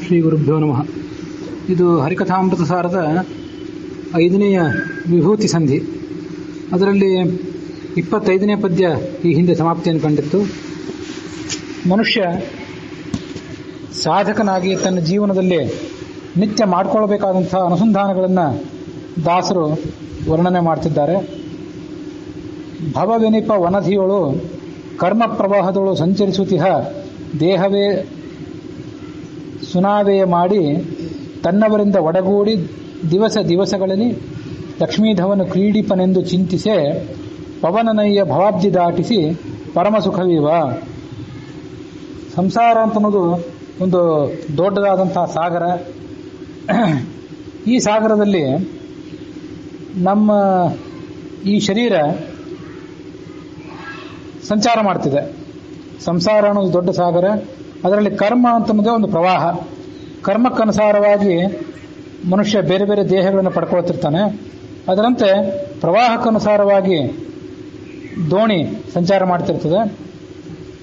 ಶ್ರೀ ಗುರುಭ್ಯೋ ನಮಃ. ಇದು ಹರಿಕಥಾಮೃತ ಸಾರದ 5ನೆಯ ವಿಭೂತಿ ಸಂಧಿ. ಅದರಲ್ಲಿ 25ನೇ ಪದ್ಯ ಈ ಹಿಂದೆ ಸಮಾಪ್ತಿಯನ್ನು ಕಂಡಿತ್ತು. ಮನುಷ್ಯ ಸಾಧಕನಾಗಿ ತನ್ನ ಜೀವನದಲ್ಲಿ ನಿತ್ಯ ಮಾಡಿಕೊಳ್ಳಬೇಕಾದಂಥ ಅನುಸಂಧಾನಗಳನ್ನು ದಾಸರು ವರ್ಣನೆ ಮಾಡ್ತಿದ್ದಾರೆ. ಭವವೆನಿಪ ವನಧಿಯೊಳು ಕರ್ಮ ಪ್ರವಾಹದೊಳು ಸಂಚರಿಸುತ್ತಿಹ ದೇಹವೇ ಸುನಾವೆಯ ಮಾಡಿ ತನ್ನವರಿಂದ ಒಡಗೂಡಿ ದಿವಸಗಳಲ್ಲಿ ಲಕ್ಷ್ಮೀಧವನು ಕ್ರೀಡಿಪನೆಂದು ಚಿಂತಿಸೆ ಪವನನಯ್ಯ ಭವಾಬ್ಧಿ ದಾಟಿಸಿ ಪರಮಸುಖವಿವ. ಸಂಸಾರ ಅಂತನ್ನೋದು ಒಂದು ದೊಡ್ಡದಾದಂತಹ ಸಾಗರ. ಈ ಸಾಗರದಲ್ಲಿ ನಮ್ಮ ಈ ಶರೀರ ಸಂಚಾರ ಮಾಡ್ತಿದೆ. ಸಂಸಾರ ಅನ್ನೋದು ದೊಡ್ಡ ಸಾಗರ. ಅದರಲ್ಲಿ ಕರ್ಮ ಅಂತನ್ನೋದೇ ಒಂದು ಪ್ರವಾಹ. ಕರ್ಮಕ್ಕನುಸಾರವಾಗಿ ಮನುಷ್ಯ ಬೇರೆ ಬೇರೆ ದೇಹಗಳನ್ನು ಪಡ್ಕೊಳ್ತಿರ್ತಾನೆ. ಅದರಂತೆ ಪ್ರವಾಹಕ್ಕನುಸಾರವಾಗಿ ದೋಣಿ ಸಂಚಾರ ಮಾಡ್ತಿರ್ತದೆ.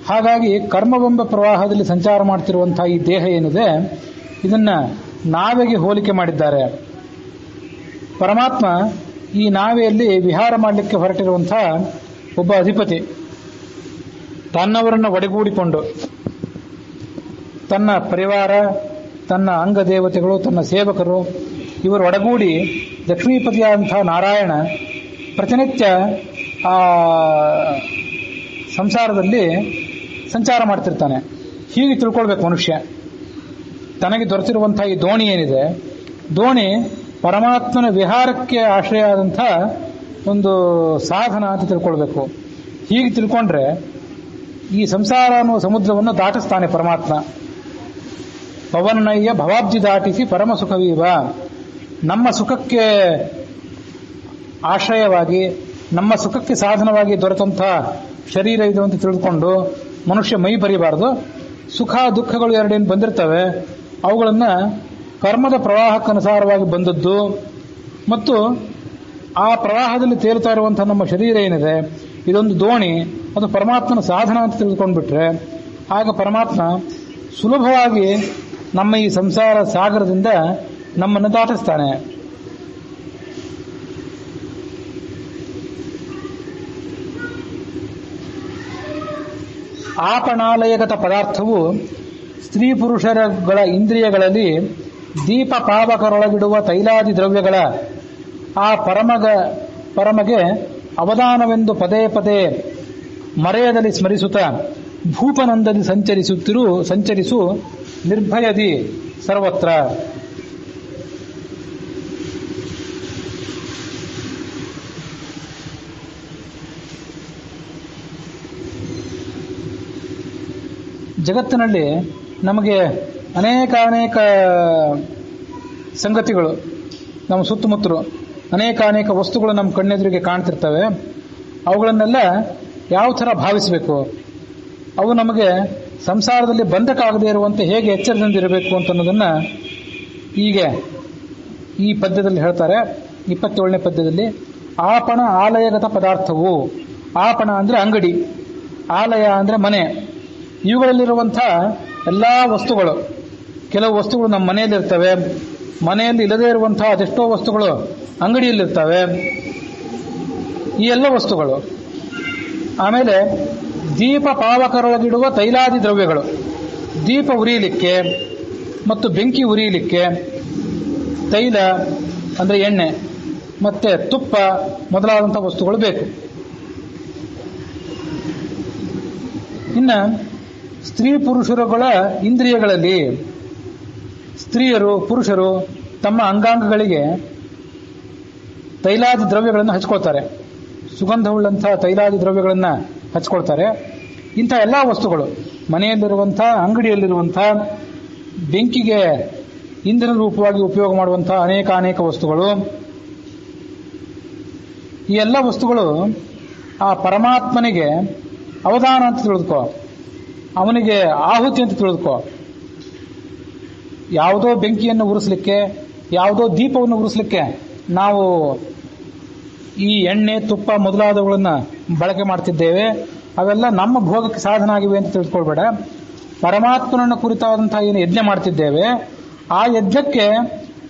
ಹಾಗಾಗಿ ಕರ್ಮವೆಂಬ ಪ್ರವಾಹದಲ್ಲಿ ಸಂಚಾರ ಮಾಡ್ತಿರುವಂತಹ ಈ ದೇಹ ಏನಿದೆ, ಇದನ್ನ ನಾವೆಗೆ ಹೋಲಿಕೆ ಮಾಡಿದ್ದಾರೆ. ಪರಮಾತ್ಮ ಈ ನಾವೆಯಲ್ಲಿ ವಿಹಾರ ಮಾಡಲಿಕ್ಕೆ ಹೊರಟಿರುವಂತಹ ಒಬ್ಬ ಅಧಿಪತಿ. ತನ್ನವರನ್ನು ಒಡೆಗೂಡಿಕೊಂಡು ತನ್ನ ಪರಿವಾರ, ತನ್ನ ಅಂಗ ದೇವತೆಗಳು, ತನ್ನ ಸೇವಕರು ಇವರು ಒಡಗೂಡಿ ಲಕ್ಷ್ಮೀಪತಿಯಾದಂತಹ ನಾರಾಯಣ ಪ್ರತಿನಿತ್ಯ ಆ ಸಂಸಾರದಲ್ಲಿ ಸಂಚಾರ ಮಾಡ್ತಿರ್ತಾನೆ. ಹೀಗೆ ತಿಳ್ಕೊಳ್ಬೇಕು ಮನುಷ್ಯ. ತನಗೆ ದೊರೆತಿರುವಂತಹ ಈ ದೋಣಿ ಏನಿದೆ, ದೋಣಿ ಪರಮಾತ್ಮನ ವಿಹಾರಕ್ಕೆ ಆಶ್ರಯ ಆದಂಥ ಒಂದು ಸಾಧನ ಅಂತ ತಿಳ್ಕೊಳ್ಬೇಕು. ಹೀಗೆ ತಿಳ್ಕೊಂಡ್ರೆ ಈ ಸಂಸಾರ ಅನ್ನುವ ಸಮುದ್ರವನ್ನು ದಾಟಿಸ್ತಾನೆ ಪರಮಾತ್ಮ. ಪವನನಯ್ಯ ಭವಾಬ್ಧಿ ದಾಟಿಸಿ ಪರಮ ಸುಖವೀವ. ನಮ್ಮ ಸುಖಕ್ಕೆ ಆಶ್ರಯವಾಗಿ, ನಮ್ಮ ಸುಖಕ್ಕೆ ಸಾಧನವಾಗಿ ದೊರೆತಂತಹ ಶರೀರ ಇದು ಅಂತ ತಿಳಿದುಕೊಂಡು ಮನುಷ್ಯ ಮೈ ಬರಿಬಾರದು. ಸುಖ ದುಃಖಗಳು ಎರಡೇನು ಬಂದಿರ್ತವೆ, ಅವುಗಳನ್ನು ಕರ್ಮದ ಪ್ರವಾಹಕ್ಕನುಸಾರವಾಗಿ ಬಂದದ್ದು ಮತ್ತು ಆ ಪ್ರವಾಹದಲ್ಲಿ ತೇಲ್ತಾ ಇರುವಂತಹ ನಮ್ಮ ಶರೀರ ಏನಿದೆ, ಇದೊಂದು ದೋಣಿ, ಅದು ಪರಮಾತ್ಮನ ಸಾಧನ ಅಂತ ತಿಳಿದುಕೊಂಡ್ಬಿಟ್ರೆ ಆಗ ಪರಮಾತ್ಮ ಸುಲಭವಾಗಿ ನಮ್ಮ ಈ ಸಂಸಾರ ಸಾಗರದಿಂದ ನಮ್ಮನ್ನು ದಾಟಿಸ್ತಾನೆ. ಆಪಣಾಲಯಗತ ಪದಾರ್ಥವು ಸ್ತ್ರೀ ಪುರುಷರಗಳ ಇಂದ್ರಿಯಗಳಲ್ಲಿ ದೀಪ ಪಾವಕರೊಳಗಿಡುವ ತೈಲಾದಿ ದ್ರವ್ಯಗಳ ಆ ಪರಮಗೆ ಅವಧಾನವೆಂದು ಪದೇ ಪದೇ ಮರೆಯದಲ್ಲಿ ಸ್ಮರಿಸುತ್ತ ಭೂಪನಂದದಿ ಸಂಚರಿಸು ನಿರ್ಭಯದಿ ಸರ್ವತ್ರ. ಜಗತ್ತಿನಲ್ಲಿ ನಮಗೆ ಅನೇಕ ಸಂಗತಿಗಳು, ನಮ್ಮ ಸುತ್ತಮುತ್ತಲು ಅನೇಕ ವಸ್ತುಗಳು ನಮ್ಮ ಕಣ್ಣೆದುರಿಗೆ ಕಾಣ್ತಿರ್ತವೆ. ಅವುಗಳನ್ನೆಲ್ಲ ಯಾವ ಥರ ಭಾವಿಸಬೇಕು, ಅವು ನಮಗೆ ಸಂಸಾರದಲ್ಲಿ ಬಂಧಕ್ಕಾಗದೇ ಇರುವಂತೆ ಹೇಗೆ ಎಚ್ಚರದಿಂದಿರಬೇಕು ಅಂತ ಅನ್ನೋದನ್ನು ಈಗ ಈ ಪದ್ಯದಲ್ಲಿ ಹೇಳ್ತಾರೆ. 27ನೇ ಪದ್ಯದಲ್ಲಿ ಆಪಣ ಆಲಯಗತ ಪದಾರ್ಥವು. ಆಪಣ ಅಂದರೆ ಅಂಗಡಿ, ಆಲಯ ಅಂದರೆ ಮನೆ. ಇವುಗಳಲ್ಲಿರುವಂಥ ಎಲ್ಲ ವಸ್ತುಗಳು, ಕೆಲವು ವಸ್ತುಗಳು ನಮ್ಮ ಮನೆಯಲ್ಲಿರ್ತವೆ, ಮನೆಯಲ್ಲಿ ಇಲ್ಲದೇ ಇರುವಂತಹ ಅದೆಷ್ಟೋ ವಸ್ತುಗಳು ಅಂಗಡಿಯಲ್ಲಿರ್ತವೆ. ಈ ಎಲ್ಲ ವಸ್ತುಗಳು. ಆಮೇಲೆ ದೀಪ ಪಾವಕರೊಳಗಿಡುವ ತೈಲಾದಿ ದ್ರವ್ಯಗಳು, ದೀಪ ಉರಿಯಲಿಕ್ಕೆ ಮತ್ತು ಬೆಂಕಿ ಉರಿಯಲಿಕ್ಕೆ ತೈಲ ಅಂದರೆ ಎಣ್ಣೆ ಮತ್ತೆ ತುಪ್ಪ ಮೊದಲಾದಂಥ ವಸ್ತುಗಳು ಬೇಕು. ಇನ್ನು ಸ್ತ್ರೀ ಪುರುಷರುಗಳ ಇಂದ್ರಿಯಗಳಲ್ಲಿ ಸ್ತ್ರೀಯರು ಪುರುಷರು ತಮ್ಮ ಅಂಗಾಂಗಗಳಿಗೆ ತೈಲಾದಿ ದ್ರವ್ಯಗಳನ್ನು ಹಚ್ಕೊಳ್ತಾರೆ. ಸುಗಂಧವುಳ್ಳಂತಹ ತೈಲಾದಿ ದ್ರವ್ಯಗಳನ್ನು ಹಚ್ಕೊಳ್ತಾರೆ. ಇಂಥ ಎಲ್ಲ ವಸ್ತುಗಳು ಮನೆಯಲ್ಲಿರುವಂಥ, ಅಂಗಡಿಯಲ್ಲಿರುವಂಥ, ಬೆಂಕಿಗೆ ಇಂಧನ ರೂಪವಾಗಿ ಉಪಯೋಗ ಮಾಡುವಂಥ ಅನೇಕ ವಸ್ತುಗಳು, ಈ ಎಲ್ಲ ವಸ್ತುಗಳು ಆ ಪರಮಾತ್ಮನಿಗೆ ಅವಧಾನ ಅಂತ ತಿಳಿದುಕೋ, ಅವನಿಗೆ ಆಹುತಿ ಅಂತ ತಿಳಿದುಕೋ. ಯಾವುದೋ ಬೆಂಕಿಯನ್ನು ಉರಿಸಲಿಕ್ಕೆ, ಯಾವುದೋ ದೀಪವನ್ನು ಉರಿಸಲಿಕ್ಕೆ ನಾವು ಈ ಎಣ್ಣೆ ತುಪ್ಪ ಮೊದಲಾದವುಗಳನ್ನು ಬಳಕೆ ಮಾಡ್ತಿದ್ದೇವೆ. ಅವೆಲ್ಲ ನಮ್ಮ ಭೋಗಕ್ಕೆ ಸಾಧನ ಆಗಿವೆ ಅಂತ ತಿಳ್ಕೊಳ್ಬೇಡ. ಪರಮಾತ್ಮನನ್ನು ಕುರಿತಾದಂತಹ ಏನು ಯಜ್ಞ ಮಾಡ್ತಿದ್ದೇವೆ ಆ ಯಜ್ಞಕ್ಕೆ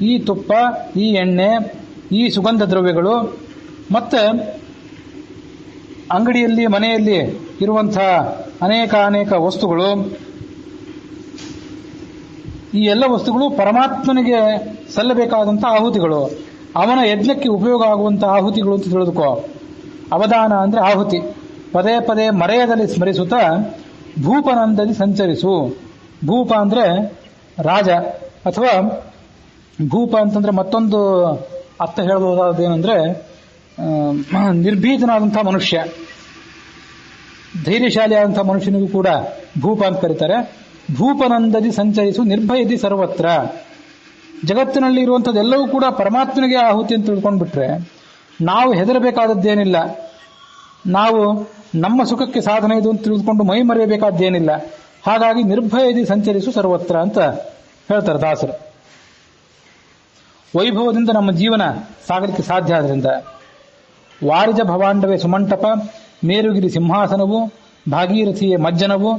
ಈ ತುಪ್ಪ, ಈ ಎಣ್ಣೆ, ಈ ಸುಗಂಧ ದ್ರವ್ಯಗಳು ಮತ್ತೆ ಅಂಗಡಿಯಲ್ಲಿ ಮನೆಯಲ್ಲಿ ಇರುವಂತಹ ಅನೇಕ ವಸ್ತುಗಳು, ಈ ಎಲ್ಲ ವಸ್ತುಗಳು ಪರಮಾತ್ಮನಿಗೆ ಸಲ್ಲಬೇಕಾದಂತಹ ಆಹುತಿಗಳು, ಅವನ ಯಜ್ಞಕ್ಕೆ ಉಪಯೋಗ ಆಗುವಂತಹ ಆಹುತಿಗಳು ಅಂತ ತಿಳಿದುಕೋ. ಅವಧಾನ ಅಂದ್ರೆ ಆಹುತಿ. ಪದೇ ಪದೇ ಮರೆಯದಲ್ಲಿ ಸ್ಮರಿಸುತ್ತಾ ಭೂಪನಂದದಿ ಸಂಚರಿಸು. ಭೂಪ ಅಂದ್ರೆ ರಾಜ, ಅಥವಾ ಭೂಪ ಅಂತಂದ್ರೆ ಮತ್ತೊಂದು ಅರ್ಥ ಹೇಳಬಹುದಾದೇನೆಂದ್ರೆ ನಿರ್ಭೀತನಾದಂತಹ ಮನುಷ್ಯ, ಧೈರ್ಯಶಾಲಿಯಾದಂತಹ ಮನುಷ್ಯನಿಗೂ ಕೂಡ ಭೂಪ ಅಂತ ಕರೀತಾರೆ. ಭೂಪನಂದದಿ ಸಂಚರಿಸು ನಿರ್ಭಯದಿ ಸರ್ವತ್ರ. ಜಗತ್ತಿನಲ್ಲಿ ಇರುವಂಥದ್ದೆಲ್ಲವೂ ಕೂಡ ಪರಮಾತ್ಮನಿಗೆ ಆಹುತಿ ಅಂತ ತಿಳ್ಕೊಂಡ್ಬಿಟ್ರೆ ನಾವು ಹೆದರಬೇಕಾದದ್ದೇನಿಲ್ಲ. ನಾವು ನಮ್ಮ ಸುಖಕ್ಕೆ ಸಾಧನೆ ಇದು ಅಂತ ತಿಳಿದುಕೊಂಡು ಮೈ ಮರೆಯಬೇಕಾದ್ದೇನಿಲ್ಲ. ಹಾಗಾಗಿ ನಿರ್ಭಯದಿ ಸಂಚರಿಸು ಸರ್ವತ್ರ ಅಂತ ಹೇಳ್ತಾರೆ ದಾಸರು. ವೈಭವದಿಂದ ನಮ್ಮ ಜೀವನ ಸಾಗಲಿಕ್ಕೆ ಸಾಧ್ಯ. ಆದ್ರಿಂದ ವಾರಿಜ ಭವಾಂಡವೇ ಸುಮಂಟಪ, ಮೇರುಗಿರಿ ಸಿಂಹಾಸನವು, ಭಾಗೀರಥಿಯ ಮಜ್ಜನವು,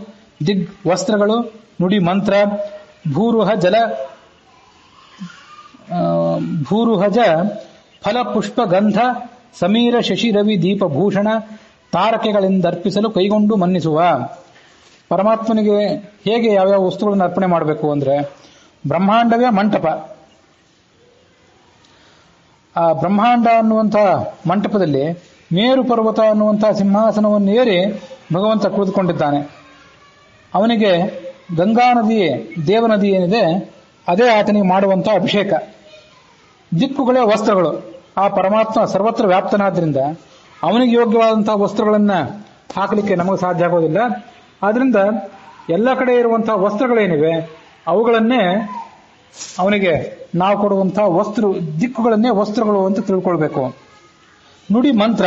ದಿಗ್ ವಸ್ತ್ರಗಳು, ನುಡಿ ಮಂತ್ರ, ಭೂರುಹಜ ಫಲ ಪುಷ್ಪ ಗಂಧ, ಸಮೀರ ಶಶಿ ರವಿ ದೀಪಭೂಷಣ, ತಾರಕೆಗಳಿಂದರ್ಪಿಸಲು ಕೈಗೊಂಡು ಮನ್ನಿಸುವ. ಪರಮಾತ್ಮನಿಗೆ ಹೇಗೆ ಯಾವ್ಯಾವ ವಸ್ತುಗಳನ್ನು ಅರ್ಪಣೆ ಮಾಡಬೇಕು ಅಂದ್ರೆ, ಬ್ರಹ್ಮಾಂಡವೇ ಮಂಟಪ. ಆ ಬ್ರಹ್ಮಾಂಡ ಅನ್ನುವಂತಹ ಮಂಟಪದಲ್ಲಿ ಮೇರು ಪರ್ವತ ಅನ್ನುವಂತಹ ಸಿಂಹಾಸನವನ್ನು ಏರಿ ಭಗವಂತ ಕುಳಿತುಕೊಂಡಿದ್ದಾನೆ. ಅವನಿಗೆ ಗಂಗಾ ನದಿ, ದೇವನದಿ ಏನಿದೆ ಅದೇ ಆತನಿಗೆ ಮಾಡುವಂತಹ ಅಭಿಷೇಕ. ದಿಕ್ಕುಗಳೇ ವಸ್ತ್ರಗಳು. ಆ ಪರಮಾತ್ಮ ಸರ್ವತ್ರ ವ್ಯಾಪ್ತನಾದ್ರಿಂದ ಅವನಿಗೆ ಯೋಗ್ಯವಾದಂತಹ ವಸ್ತ್ರಗಳನ್ನ ಹಾಕಲಿಕ್ಕೆ ನಮಗೆ ಸಾಧ್ಯ ಆಗೋದಿಲ್ಲ. ಆದ್ರಿಂದ ಎಲ್ಲ ಕಡೆ ಇರುವಂತಹ ವಸ್ತ್ರಗಳೇನಿವೆ ಅವುಗಳನ್ನೇ ಅವನಿಗೆ ನಾವು ಕೊಡುವಂತಹ ದಿಕ್ಕುಗಳನ್ನೇ ವಸ್ತ್ರಗಳು ಅಂತ ತಿಳ್ಕೊಳ್ಬೇಕು. ನುಡಿ ಮಂತ್ರ,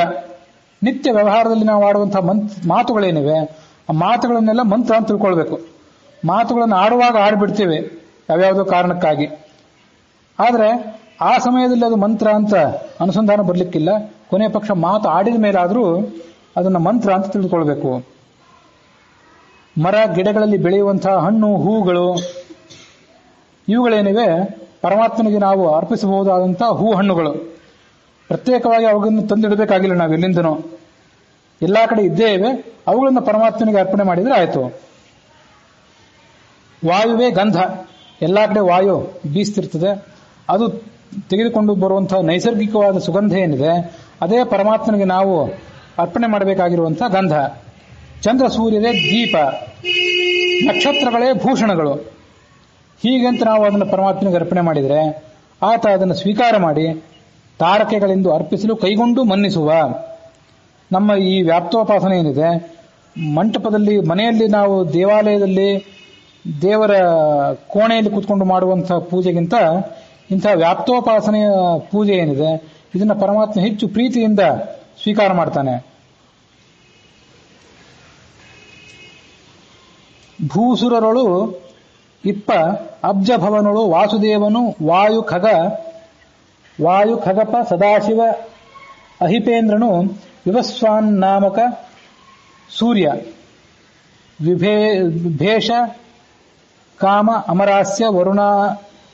ನಿತ್ಯ ವ್ಯವಹಾರದಲ್ಲಿ ನಾವು ಆಡುವಂತಹ ಮಾತುಗಳೇನಿವೆ ಆ ಮಾತುಗಳನ್ನೆಲ್ಲ ಮಂತ್ರ ಅಂತ ತಿಳ್ಕೊಳ್ಬೇಕು. ಮಾತುಗಳನ್ನು ಆಡುವಾಗ ಆಡ್ಬಿಡ್ತೇವೆ ಯಾವ್ಯಾವುದೋ ಕಾರಣಕ್ಕಾಗಿ, ಆದರೆ ಆ ಸಮಯದಲ್ಲಿ ಅದು ಮಂತ್ರ ಅಂತ ಅನುಸಂಧಾನ ಬರ್ಲಿಕ್ಕಿಲ್ಲ. ಕೊನೆ ಪಕ್ಷ ಮಾತು ಆಡಿದ ಮೇಲಾದರೂ ಅದನ್ನ ಮಂತ್ರ ಅಂತ ತಿಳಿದುಕೊಳ್ಬೇಕು. ಮರ ಗಿಡಗಳಲ್ಲಿ ಬೆಳೆಯುವಂತಹ ಹಣ್ಣು ಹೂಗಳು ಇವುಗಳೇನಿವೆ ಪರಮಾತ್ಮನಿಗೆ ನಾವು ಅರ್ಪಿಸಬಹುದಾದಂತಹ ಹೂ ಹಣ್ಣುಗಳು. ಪ್ರತ್ಯೇಕವಾಗಿ ಅವುಗಳನ್ನು ತಂದಿಡಬೇಕಾಗಿಲ್ಲ ನಾವು ಎಲ್ಲಿಂದನೋ, ಎಲ್ಲಾ ಕಡೆ ಇದ್ದೇ ಇವೆ. ಅವುಗಳನ್ನು ಪರಮಾತ್ಮನಿಗೆ ಅರ್ಪಣೆ ಮಾಡಿದ್ರೆ ಆಯಿತು. ವಾಯುವೇ ಗಂಧ. ಎಲ್ಲಾ ಕಡೆ ವಾಯು ಬೀಸ್ತಿರ್ತದೆ. ಅದು ತೆಗೆದುಕೊಂಡು ಬರುವಂತಹ ನೈಸರ್ಗಿಕವಾದ ಸುಗಂಧ ಏನಿದೆ ಅದೇ ಪರಮಾತ್ಮನಿಗೆ ನಾವು ಅರ್ಪಣೆ ಮಾಡಬೇಕಾಗಿರುವಂತಹ ಗಂಧ. ಚಂದ್ರ ಸೂರ್ಯರೇ ದೀಪ, ನಕ್ಷತ್ರಗಳೇ ಭೂಷಣಗಳು. ಹೀಗಂತ ನಾವು ಅದನ್ನು ಪರಮಾತ್ಮನಿಗೆ ಅರ್ಪಣೆ ಮಾಡಿದರೆ ಆತ ಅದನ್ನು ಸ್ವೀಕಾರ ಮಾಡಿ ತಾರಕೆಗಳೆಂದು ಅರ್ಪಿಸಲು ಕೈಗೊಂಡು ಮನ್ನಿಸುವ. ನಮ್ಮ ಈ ವ್ಯಾಪ್ತೋಪಾಸನೆ ಏನಿದೆ, ಮಂಟಪದಲ್ಲಿ ಮನೆಯಲ್ಲಿ ನಾವು ದೇವಾಲಯದಲ್ಲಿ ದೇವರ ಕೋಣೆಯಲ್ಲಿ ಕೂತ್ಕೊಂಡು ಮಾಡುವಂತಹ ಪೂಜೆಗಿಂತ ಇಂತಹ ವ್ಯಾಪ್ತೋಪಾಸನೆಯ ಪೂಜೆ ಏನಿದೆ ಇದನ್ನ ಪರಮಾತ್ಮ ಹೆಚ್ಚು ಪ್ರೀತಿಯಿಂದ ಸ್ವೀಕಾರ ಮಾಡ್ತಾನೆ. ಭೂಸುರರೊಳು ಇಪ್ಪ ಅಬ್ಜ ಭವನೊಳು ವಾಸುದೇವನು ವಾಯು ಖಗಪ ಸದಾಶಿವ ಅಹಿಪೇಂದ್ರನು ವಿವಸ್ವಾನ್ ನಾಮಕ ಸೂರ್ಯ ವಿಭೇಷ ಕಾಮ ಅಮರಾಸ್ಯ ವರುಣ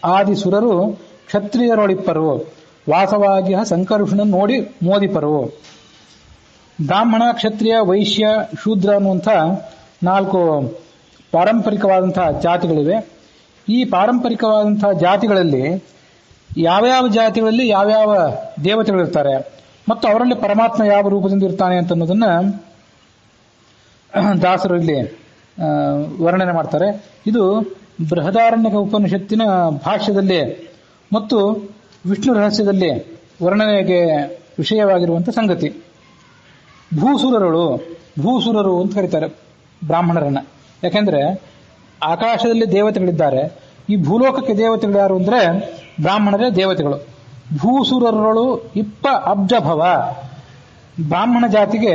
ಆದಿ ಸುರರು ಕ್ಷತ್ರಿಯರೊಳಿಪ್ಪರು ವಾಸವಾಗಿ ಸಂಕರುಷನ ನೋಡಿ ಮೋದಿಪರು. ಬ್ರಾಹ್ಮಣ, ಕ್ಷತ್ರಿಯ, ವೈಶ್ಯ, ಶೂದ್ರ ಅನ್ನುವಂಥ 4 ಪಾರಂಪರಿಕವಾದಂತಹ ಜಾತಿಗಳಿವೆ. ಈ ಪಾರಂಪರಿಕವಾದಂತಹ ಜಾತಿಗಳಲ್ಲಿ ಯಾವ್ಯಾವ ಜಾತಿಗಳಲ್ಲಿ ಯಾವ್ಯಾವ ದೇವತೆಗಳಿರ್ತಾರೆ ಮತ್ತು ಅವರಲ್ಲಿ ಪರಮಾತ್ಮ ಯಾವ ರೂಪದಿಂದ ಇರ್ತಾನೆ ಅಂತ ಅನ್ನೋದನ್ನ ದಾಸರು ಇಲ್ಲಿ ವರ್ಣನೆ ಮಾಡ್ತಾರೆ. ಇದು ಬೃಹದಾರಣ್ಯಕ ಉಪನಿಷತ್ತಿನ ಭಾಷ್ಯದಲ್ಲಿ ಮತ್ತು ವಿಷ್ಣು ರಹಸ್ಯದಲ್ಲಿ ವರ್ಣನೆಗೆ ವಿಷಯವಾಗಿರುವಂತಹ ಸಂಗತಿ. ಭೂಸುರರು ಅಂತ ಕರೀತಾರೆ ಬ್ರಾಹ್ಮಣರನ್ನ. ಯಾಕೆಂದ್ರೆ ಆಕಾಶದಲ್ಲಿ ದೇವತೆಗಳಿದ್ದಾರೆ, ಈ ಭೂಲೋಕಕ್ಕೆ ದೇವತೆಗಳು ಯಾರು ಅಂದ್ರೆ ಬ್ರಾಹ್ಮಣರೇ ದೇವತೆಗಳು. ಭೂಸುರರೊಳು ಇಪ್ಪ ಅಬ್ಜಭವ, ಬ್ರಾಹ್ಮಣ ಜಾತಿಗೆ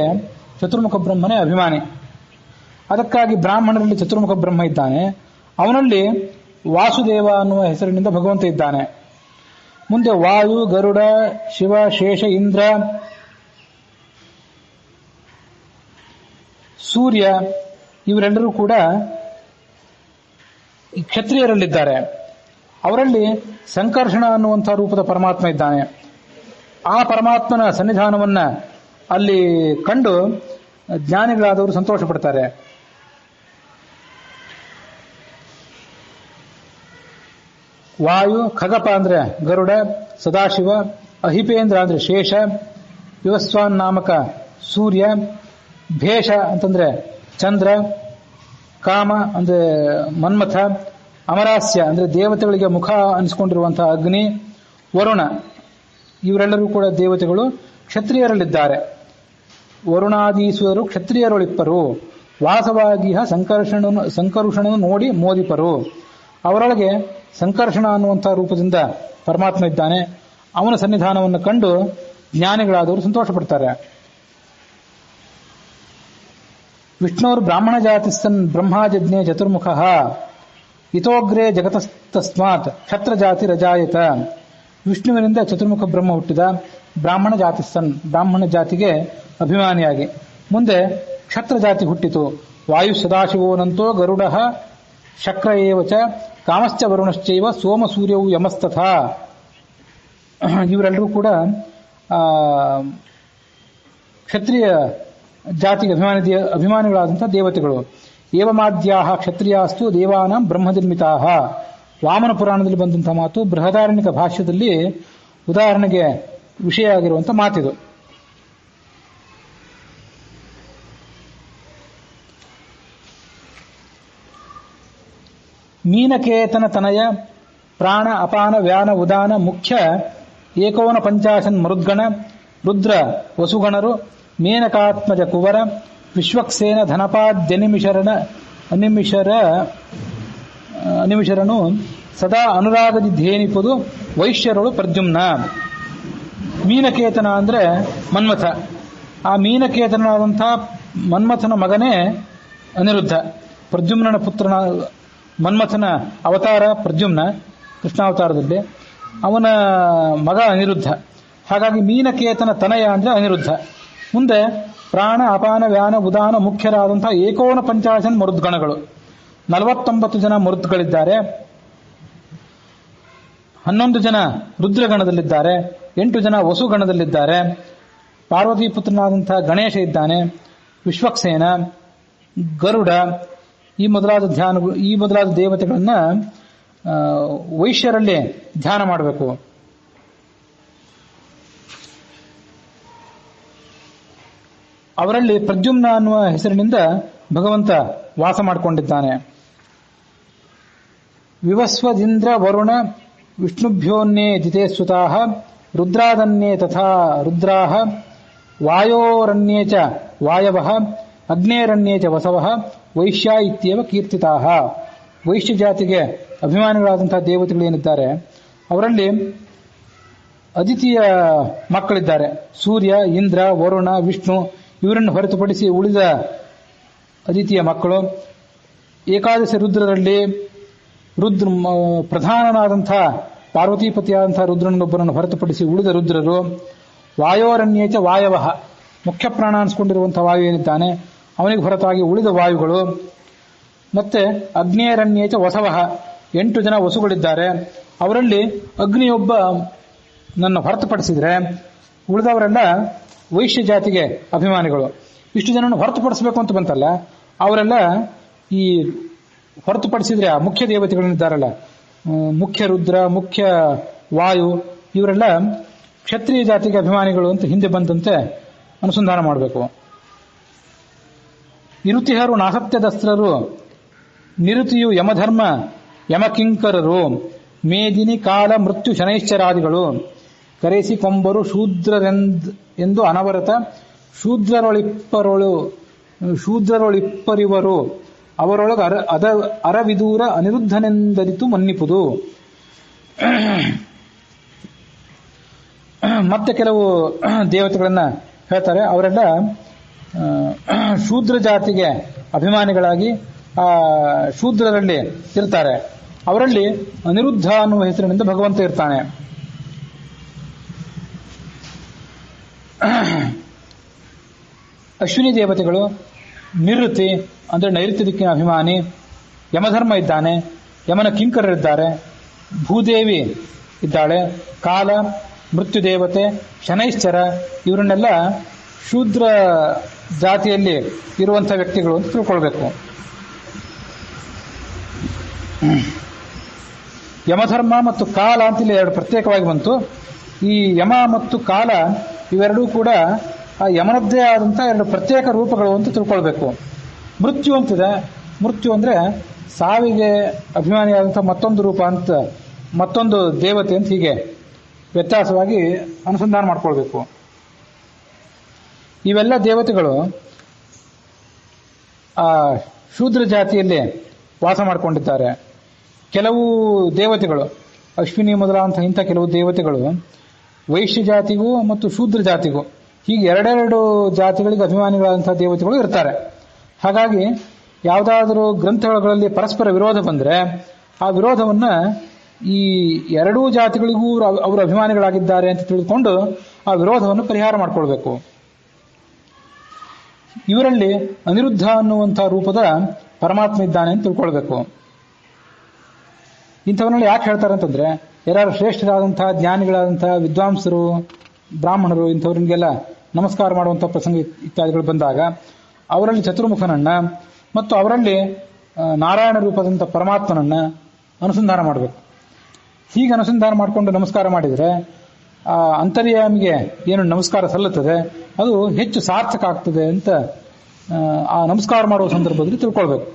ಚತುರ್ಮುಖ ಬ್ರಹ್ಮನೇ ಅಭಿಮಾನಿ. ಅದಕ್ಕಾಗಿ ಬ್ರಾಹ್ಮಣರಲ್ಲಿ ಚತುರ್ಮುಖ ಬ್ರಹ್ಮ ಇದ್ದಾನೆ, ಅವನಲ್ಲಿ ವಾಸುದೇವ ಅನ್ನುವ ಹೆಸರಿನಿಂದ ಭಗವಂತ ಇದ್ದಾನೆ. ಮುಂದೆ ವಾಯು, ಗರುಡ, ಶಿವ, ಶೇಷ, ಇಂದ್ರ, ಸೂರ್ಯ ಇವರೆಲ್ಲರೂ ಕೂಡ ಕ್ಷತ್ರಿಯರಲ್ಲಿದ್ದಾರೆ. ಅವರಲ್ಲಿ ಸಂಕರ್ಷಣ ಅನ್ನುವಂಥ ರೂಪದ ಪರಮಾತ್ಮ ಇದ್ದಾನೆ. ಆ ಪರಮಾತ್ಮನ ಸನ್ನಿಧಾನವನ್ನ ಅಲ್ಲಿ ಕಂಡು ಜ್ಞಾನಿಗಳಾದವರು ಸಂತೋಷ ಪಡ್ತಾರೆ. ವಾಯು, ಖಗಪ ಅಂದ್ರೆ ಗರುಡ, ಸದಾಶಿವ, ಅಹಿಪೇಂದ್ರ ಅಂದ್ರೆ ಶೇಷ, ವಿವಸ್ವಾನ್ ನಾಮಕ ಸೂರ್ಯ, ಭೇಷ ಅಂತಂದ್ರೆ ಚಂದ್ರ, ಕಾಮ ಅಂದ್ರೆ ಮನ್ಮಥ, ಅಮರಾಸ್ಯ ಅಂದ್ರೆ ದೇವತೆಗಳಿಗೆ ಮುಖ ಅನಿಸಿಕೊಂಡಿರುವಂತಹ ಅಗ್ನಿ, ವರುಣ ಇವರೆಲ್ಲರೂ ಕೂಡ ದೇವತೆಗಳು ಕ್ಷತ್ರಿಯರಲ್ಲಿದ್ದಾರೆ. ವರುಣಾದೀಶ್ವರರು ಕ್ಷತ್ರಿಯರೊಳಿಪ್ಪರು, ವಾಸವಾಗಿ ಸಂಕರುಷಣನು ನೋಡಿ ಮೋದಿಪರು. ಅವರೊಳಗೆ ಸಂಕರ್ಷಣ ಅನ್ನುವಂತಹ ರೂಪದಿಂದ ಪರಮಾತ್ಮ ಇದ್ದಾನೆ. ಅವನ ಸನ್ನಿಧಾನವನ್ನು ಕಂಡು ಜ್ಞಾನಿಗಳಾದವರು ಸಂತೋಷ ಪಡ್ತಾರೆ. ವಿಷ್ಣುರ್ ಬ್ರಾಹ್ಮಣ ಜಾತಿಸ್ತನ್ ಬ್ರಹ್ಮಾಜಜ್ಞೆ ಚತುರ್ಮುಖ ಇತೋಗ್ರೇ ಜಗತಸ್ತಸ್ಮಾತ್ ಕ್ಷತ್ರ ಜಾತಿ ರಜಾಯತ. ವಿಷ್ಣುವಿನಿಂದ ಚತುರ್ಮುಖ ಬ್ರಹ್ಮ ಹುಟ್ಟಿದ, ಬ್ರಾಹ್ಮಣ ಜಾತಿಸ್ತನ್ ಬ್ರಾಹ್ಮಣ ಜಾತಿಗೆ ಅಭಿಮಾನಿಯಾಗಿ ಮುಂದೆ ಕ್ಷತ್ರ ಜಾತಿ ಹುಟ್ಟಿತು. ವಾಯು ಸದಾಶಿವೋನಂತೋ ಗರುಡ ಶಕ್ರ ಏವಚ ಕಾಮಶ್ಚ ವರುಣಶ್ಚೈವ ಸೋಮ ಸೂರ್ಯವು ಯಮಸ್ತಥಾ. ಇವರೆಲ್ಲರೂ ಕೂಡ ಕ್ಷತ್ರಿಯ ಜಾತಿಗೆ ಅಭಿಮಾನಿಗಳಾದಂತಹ ದೇವತೆಗಳು. ಏವಮಾದ್ಯಾಹ ಕ್ಷತ್ರಿಯಾಸ್ತು ದೇವಾನಾಂ ಬ್ರಹ್ಮನಿರ್ಮಿತಾಹ. ವಾಮನ ಪುರಾಣದಲ್ಲಿ ಬಂದಂತಹ ಮಾತು ಬೃಹದಾರಣ್ಯಕ ಭಾಷ್ಯದಲ್ಲಿ ಉದಾಹರಣೆಗೆ ವಿಷಯ ಆಗಿರುವಂತಹ ಮಾತಿದು. ಮೀನಕೇತನ ತನಯ ಪ್ರಾಣ ಅಪಾನ ವ್ಯಾನ ಉದಾನ ಮುಖ್ಯ ಏಕೋನ ಪಂಚಾಶನ್ ಮರುದ್ಗಣ ರುದ್ರ ವಸುಗಣರು ಮೇನಕಾತ್ಮಜ ಕುವರ ವಿಶ್ವಕ್ಸೇನ ಅನಿಮಿಷರನು ಸದಾ ಅನುರಾಗದಿ ಧೇನಿಪುದು ವೈಶ್ಯರಳು ಪ್ರದ್ಯುಮ್ನ. ಮೀನಕೇತನ ಅಂದ್ರೆ ಮನ್ಮಥ. ಆ ಮೀನಕೇತನಾದಂತಹ ಮನ್ಮಥನ ಮಗನೇ ಅನಿರುದ್ಧ. ಪ್ರದ್ಯುಮ್ನ ಪುತ್ರನ ಮನ್ಮಥನ ಅವತಾರ ಪ್ರದ್ಯುಮ್ನ ಕೃಷ್ಣಾವತಾರದಲ್ಲಿ, ಅವನ ಮಗ ಅನಿರುದ್ಧ. ಹಾಗಾಗಿ ಮೀನಕೇತನ ತನಯ ಅಂದ್ರೆ ಅನಿರುದ್ಧ. ಮುಂದೆ ಪ್ರಾಣ ಅಪಾನ ವ್ಯಾನ ಉದಾನ ಮುಖ್ಯರಾದಂತಹ ಏಕೋನ ಪಂಚಾಶನ್ ಮರುದ್ಗಣಗಳು, 49 ಜನ ಮರುದ್ಗಳಿದ್ದಾರೆ. 11 ಜನ ರುದ್ರಗಣದಲ್ಲಿದ್ದಾರೆ, 8 ಜನ ವಸುಗಣದಲ್ಲಿದ್ದಾರೆ. ಪಾರ್ವತಿ ಪುತ್ರನಾದಂತಹ ಗಣೇಶ ಇದ್ದಾನೆ, ವಿಶ್ವಕ್ಸೇನ, ಗರುಡ, ಈ ಮೊದಲಾದ ದೇವತೆಗಳನ್ನ ವೈಶ್ಯರಲ್ಲಿ ಧ್ಯಾನ ಮಾಡಬೇಕು. ಅವರಲ್ಲಿ ಪ್ರದ್ಯುಮ್ನ ಅನ್ನುವ ಹೆಸರಿನಿಂದ ಭಗವಂತ ವಾಸ ಮಾಡಿಕೊಂಡಿದ್ದಾನೆ. ವಿವಸ್ವದಿಂದ್ರ ವರುಣ ವಿಷ್ಣುಭ್ಯೋನ್ಯೇ ಜಿತೇ ಸುತಾಃ ರುದ್ರಾದನ್ಯೇ ತಥಾ ರುದ್ರಾಃ ವಾಯೋರನ್ಯೇ ಚ ವಾಯವಃ ಅಗ್ನೇರನ್ಯೇ ಚ ವಸವಃ ವೈಶ್ಯ ಇತ್ಯೇವ ಕೀರ್ತಿತಾಃ. ವೈಶ್ಯ ಜಾತಿಗೆ ಅಭಿಮಾನಿಗಳಾದಂತಹ ದೇವತೆಗಳೇನಿದ್ದಾರೆ ಅವರಲ್ಲಿ ಅದಿತಿಯ ಮಕ್ಕಳಿದ್ದಾರೆ. ಸೂರ್ಯ, ಇಂದ್ರ, ವರುಣ, ವಿಷ್ಣು ಇವರನ್ನು ಹೊರತುಪಡಿಸಿ ಉಳಿದ ಅದಿತಿಯ ಮಕ್ಕಳು. ಏಕಾದಶಿ ರುದ್ರರಲ್ಲಿ ಪ್ರಧಾನನಾದಂತಹ ಪಾರ್ವತೀಪತಿಯಾದಂತಹ ರುದ್ರನೊಬ್ಬರನ್ನು ಹೊರತುಪಡಿಸಿ ಉಳಿದ ರುದ್ರರು. ವಾಯೋರಣ್ಯೇಚ ವಾಯವಃ, ಮುಖ್ಯ ಪ್ರಾಣ ಅನಿಸ್ಕೊಂಡಿರುವಂತಹ ವಾಯು ಏನಿದ್ದಾನೆ ಅವನಿಗೆ ಹೊರತಾಗಿ ಉಳಿದ ವಾಯುಗಳು. ಮತ್ತೆ ಅಗ್ನೇರಣ್ಯೇಚ ವಸವಃ, 8 ಜನ ವಸುಗಳಿದ್ದಾರೆ. ಅವರಲ್ಲಿ ಅಗ್ನಿಯೊಬ್ಬ ನನ್ನ ಹೊರತುಪಡಿಸಿದ್ರೆ ಉಳಿದವರೆಲ್ಲ ವೈಶ್ಯ ಜಾತಿಗೆ ಅಭಿಮಾನಿಗಳು. ಇಷ್ಟು ಜನನ್ನು ಹೊರತುಪಡಿಸಬೇಕು ಅಂತ ಬಂತಲ್ಲ, ಅವರೆಲ್ಲ ಈ ಹೊರತುಪಡಿಸಿದ್ರೆ ಆ ಮುಖ್ಯ ದೇವತೆಗಳನ್ನಿದ್ದಾರಲ್ಲ, ಮುಖ್ಯ ರುದ್ರ, ಮುಖ್ಯ ವಾಯು, ಇವರೆಲ್ಲ ಕ್ಷತ್ರಿಯ ಜಾತಿಗೆ ಅಭಿಮಾನಿಗಳು ಅಂತ ಹಿಂದೆ ಬಂದಂತೆ ಅನುಸಂಧಾನ ಮಾಡಬೇಕು. ಇರುತಿಹರು ನಾಸತ್ಯದಸ್ತ್ರರು, ನಿರುತಿಯು ಯಮಧರ್ಮ ಯಮಕಿಂಕರರು, ಮೇದಿನಿ ಕಾಲ ಮೃತ್ಯು ಶನೈಶ್ಚರಾದಿಗಳು, ಕರೆಸಿ ಕೊಂಬರು ಶೂದ್ರರೆಂದು ಅನವರತ ಶೂದ್ರರೊಳಿಪ್ಪರಿವರು, ಅವರೊಳಗೆ ಅರವಿದೂರ ಅನಿರುದ್ಧನೆಂದರಿತು ಮನ್ನಿಪುದು. ಮತ್ತೆ ಕೆಲವು ದೇವತೆಗಳನ್ನ ಹೇಳ್ತಾರೆ. ಅವರೆಲ್ಲ ಶೂದ್ರ ಜಾತಿಗೆ ಅಭಿಮಾನಿಗಳಾಗಿ ಆ ಶೂದ್ರರಲ್ಲಿ ಇರ್ತಾರೆ. ಅವರಲ್ಲಿ ಅನಿರುದ್ಧ ಅನ್ನುವ ಹೆಸರಿನಿಂದ ಭಗವಂತ ಇರ್ತಾನೆ. ಅಶ್ವಿನಿ ದೇವತೆಗಳು ನಿವೃತ್ತಿ ಅಂದ್ರೆ ನೈಋತ್ಯ ದಿಕ್ಕಿನ ಅಭಿಮಾನಿ. ಯಮಧರ್ಮ ಇದ್ದಾನೆ, ಯಮನ ಕಿಂಕರರಿದ್ದಾರೆ. ಭೂದೇವಿ ಇದ್ದಾಳೆ, ಕಾಲ, ಮೃತ್ಯುದೇವತೆ, ಶನೈಶ್ಚರ ಇವರನ್ನೆಲ್ಲ ಶೂದ್ರ ಜಾತಿಯಲ್ಲಿ ಇರುವಂತಹ ವ್ಯಕ್ತಿಗಳು ಅಂತ ತಿಳ್ಕೊಳ್ಬೇಕು. ಯಮಧರ್ಮ ಮತ್ತು ಕಾಲ ಅಂತೇಳಿ ಎರಡು ಪ್ರತ್ಯೇಕವಾಗಿ ಬಂತು. ಈ ಯಮ ಮತ್ತು ಕಾಲ ಇವೆರಡೂ ಕೂಡ ಆ ಯಮನದ್ದೇ ಆದಂತಹ ಎರಡು ಪ್ರತ್ಯೇಕ ರೂಪಗಳು ಅಂತ ತಿಳ್ಕೊಳ್ಬೇಕು. ಮೃತ್ಯು ಅಂತಿದೆ. ಮೃತ್ಯು ಅಂದ್ರೆ ಸಾವಿಗೆ ಅಭಿಮಾನಿಯಾದಂತಹ ಮತ್ತೊಂದು ರೂಪ ಅಂತ, ಮತ್ತೊಂದು ದೇವತೆ ಅಂತ, ಹೀಗೆ ವ್ಯತ್ಯಾಸವಾಗಿ ಅನುಸಂಧಾನ ಮಾಡ್ಕೊಳ್ಬೇಕು. ಇವೆಲ್ಲ ದೇವತೆಗಳು ಆ ಶೂದ್ರ ಜಾತಿಯಲ್ಲಿ ವಾಸ ಮಾಡಿಕೊಂಡಿದ್ದಾರೆ. ಕೆಲವು ದೇವತೆಗಳು, ಅಶ್ವಿನಿ ಮೊದಲಾದಂತಹ ಇಂಥ ಕೆಲವು ದೇವತೆಗಳು ವೈಶ್ಯ ಜಾತಿಗೂ ಮತ್ತು ಶೂದ್ರ ಜಾತಿಗೂ, ಹೀಗೆ ಎರಡೆರಡು ಜಾತಿಗಳಿಗೆ ಅಭಿಮಾನಿಗಳಾದಂತಹ ದೇವತೆಗಳು ಇರ್ತಾರೆ. ಹಾಗಾಗಿ ಯಾವುದಾದರೂ ಗ್ರಂಥಗಳಲ್ಲಿ ಪರಸ್ಪರ ವಿರೋಧ ಬಂದರೆ ಆ ವಿರೋಧವನ್ನ ಈ ಎರಡೂ ಜಾತಿಗಳಿಗೂ ಅವರು ಅಭಿಮಾನಿಗಳಾಗಿದ್ದಾರೆ ಅಂತ ತಿಳಿದುಕೊಂಡು ಆ ವಿರೋಧವನ್ನು ಪರಿಹಾರ ಮಾಡಿಕೊಳ್ಬೇಕು. ಇವರಲ್ಲಿ ಅನಿರುದ್ಧ ಅನ್ನುವಂತಹ ರೂಪದ ಪರಮಾತ್ಮ ಇದ್ದಾನೆ ಅಂತ ತಿಳ್ಕೊಳ್ಬೇಕು. ಇಂಥವನ್ನೆಲ್ಲ ಯಾಕೆ ಹೇಳ್ತಾರೆ ಅಂತಂದ್ರೆ, ಯಾರು ಶ್ರೇಷ್ಠರಾದಂತಹ ಜ್ಞಾನಿಗಳಾದಂತಹ ವಿದ್ವಾಂಸರು, ಬ್ರಾಹ್ಮಣರು ಇಂಥವ್ರಿಗೆಲ್ಲ ನಮಸ್ಕಾರ ಮಾಡುವಂತಹ ಪ್ರಸಂಗ ಇತ್ಯಾದಿಗಳು ಬಂದಾಗ ಅವರಲ್ಲಿ ಚತುರ್ಮುಖನನ್ನ ಮತ್ತು ಅವರಲ್ಲಿ ನಾರಾಯಣ ರೂಪದಂಥ ಪರಮಾತ್ಮನನ್ನ ಅನುಸಂಧಾನ ಮಾಡಬೇಕು. ಹೀಗೆ ಅನುಸಂಧಾನ ಮಾಡಿಕೊಂಡು ನಮಸ್ಕಾರ ಮಾಡಿದರೆ ಆ ಅಂತರ್ಯಾಮಿಗೆ ಏನು ನಮಸ್ಕಾರ ಸಲ್ಲುತ್ತದೆ ಅದು ಹೆಚ್ಚು ಸಾರ್ಥಕ ಆಗ್ತದೆ ಅಂತ ಆ ನಮಸ್ಕಾರ ಮಾಡುವ ಸಂದರ್ಭದಲ್ಲಿ ತಿಳ್ಕೊಳ್ಬೇಕು.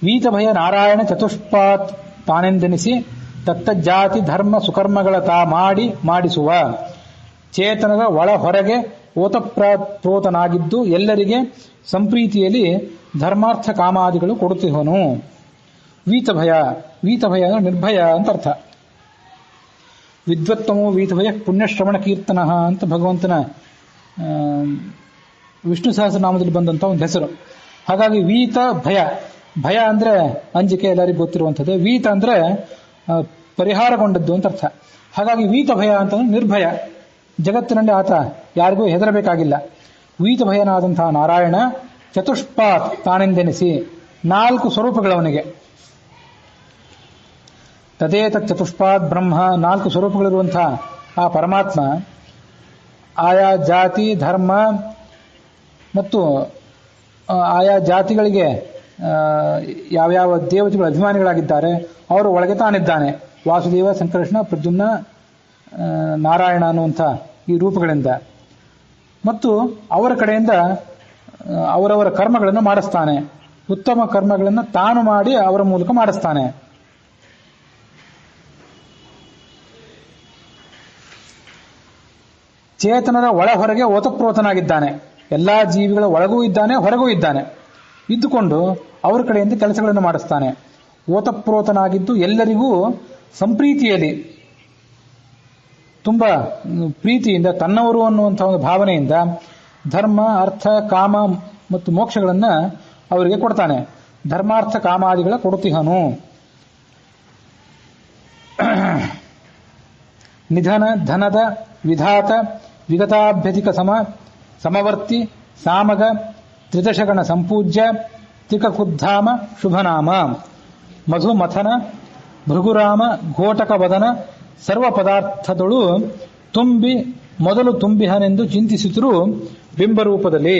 ವೀತಭಯ ನಾರಾಯಣ ಚತುಷ್ಪಾತ್ ತಾನೆಂದೆನಿಸಿ ತತ್ತಜ್ಜಾತಿ ಧರ್ಮ ಸುಕರ್ಮಗಳ ತಾ ಮಾಡಿಸುವ ಚೇತನದ ಒಳ ಹೊರಗೆ ಓತಪ್ರೋತನಾಗಿದ್ದು ಎಲ್ಲರಿಗೆ ಸಂಪ್ರೀತಿಯಲ್ಲಿ ಧರ್ಮಾರ್ಥ ಕಾಮಾದಿಗಳು ಕೊಡುತ್ತಿಹನು. ವೀತಭಯ, ವೀತಭಯ ಅಂದ್ರೆ ನಿರ್ಭಯ ಅಂತ ಅರ್ಥ. ವಿದ್ವತ್ತಮೋ ವೀತಭಯ ಪುಣ್ಯಶ್ರವಣ ಕೀರ್ತನ ಅಂತ ಭಗವಂತನ ವಿಷ್ಣು ಸಹಸ್ರನಾಮದಲ್ಲಿ ಬಂದಂತ ಒಂದು ಹೆಸರು. ಹಾಗಾಗಿ ವೀತ ಭಯ, ಭಯ ಅಂದ್ರೆ ಅಂಜಿಕೆ, ಎಲ್ಲರಿಗೂ ಗೊತ್ತಿರುವಂಥದ್ದು. ವೀತ ಅಂದ್ರೆ ಪರಿಹಾರಗೊಂಡದ್ದು ಅಂತ ಅರ್ಥ. ಹಾಗಾಗಿ ವೀತ ಭಯ ಅಂತಂದ್ರೆ ನಿರ್ಭಯ, ಜಗತ್ತಿನಲ್ಲಿ ಆತ ಯಾರಿಗೂ ಹೆದರಬೇಕಾಗಿಲ್ಲ. ವೀತ ಭಯನಾದಂತಹ ನಾರಾಯಣ ಚತುಷ್ಪಾತ್ ತಾನೆಂದೆನಿಸಿ, 4 ಸ್ವರೂಪಗಳವನಿಗೆ. ತದೇತ ಚತುಷ್ಪಾತ್ ಬ್ರಹ್ಮ, 4 ಸ್ವರೂಪಗಳಿರುವಂತಹ ಆ ಪರಮಾತ್ಮ ಆಯಾ ಜಾತಿ ಧರ್ಮ ಮತ್ತು ಆಯಾ ಜಾತಿಗಳಿಗೆ ಯಾವ್ಯಾವ ದೇವತೆಗಳು ಅಭಿಮಾನಿಗಳಾಗಿದ್ದಾರೆ ಅವರ ಒಳಗೆ ತಾನಿದ್ದಾನೆ. ವಾಸುದೇವ, ಸಂಕರ್ಷಣ, ಪ್ರದ್ಯುಮ್ನ, ನಾರಾಯಣ ಅನ್ನುವಂಥ ಈ ರೂಪಗಳಿಂದ ಮತ್ತು ಅವರ ಕಡೆಯಿಂದ ಅವರವರ ಕರ್ಮಗಳನ್ನು ಮಾಡಿಸ್ತಾನೆ. ಉತ್ತಮ ಕರ್ಮಗಳನ್ನು ತಾನು ಮಾಡಿ ಅವರ ಮೂಲಕ ಮಾಡಿಸ್ತಾನೆ. ಚೇತನದ ಒಳ ಹೊರಗೆ ಓತಪ್ರೋತನಾಗಿದ್ದಾನೆ. ಎಲ್ಲಾ ಜೀವಿಗಳ ಒಳಗೂ ಇದ್ದಾನೆ, ಹೊರಗೂ ಇದ್ದಾನೆ. ಇದ್ದುಕೊಂಡು ಅವರ ಕಡೆಯಿಂದ ಕೆಲಸಗಳನ್ನು ಮಾಡಿಸ್ತಾನೆ. ಓತಪ್ರೋತನಾಗಿದ್ದು ಎಲ್ಲರಿಗೂ ಸಂಪ್ರೀತಿಯಲ್ಲಿ, ತುಂಬಾ ಪ್ರೀತಿಯಿಂದ, ತನ್ನವರು ಅನ್ನುವಂತಹ ಒಂದು ಭಾವನೆಯಿಂದ ಧರ್ಮ ಅರ್ಥ ಕಾಮ ಮತ್ತು ಮೋಕ್ಷಗಳನ್ನ ಅವರಿಗೆ ಕೊಡ್ತಾನೆ. ಧರ್ಮಾರ್ಥ ಕಾಮಾದಿಗಳ ಕೊಡುತ್ತಿಹನು. ನಿಧನ ಧನದ ವಿಧಾತ ವಿಗತಾಭ್ಯಧಿಕ ಸಮವರ್ತಿ ಸಾಮಗ ತ್ರಿದಶಗಣ ಸಂಪೂಜ್ಯ ತ್ರಿಕಕುದ್ಧಾಮ ಶುಭನಾಮ ಮಧುಮಥನ ಭೃಗುರಾಮ ಘೋಟಕ ವದನ ಸರ್ವ ಪದಾರ್ಥದಳು ತುಂಬಿ ಮೊದಲು ತುಂಬಿಹನೆಂದು ಚಿಂತಿಸಿದರೂ ಬಿಂಬರೂಪದಲ್ಲಿ.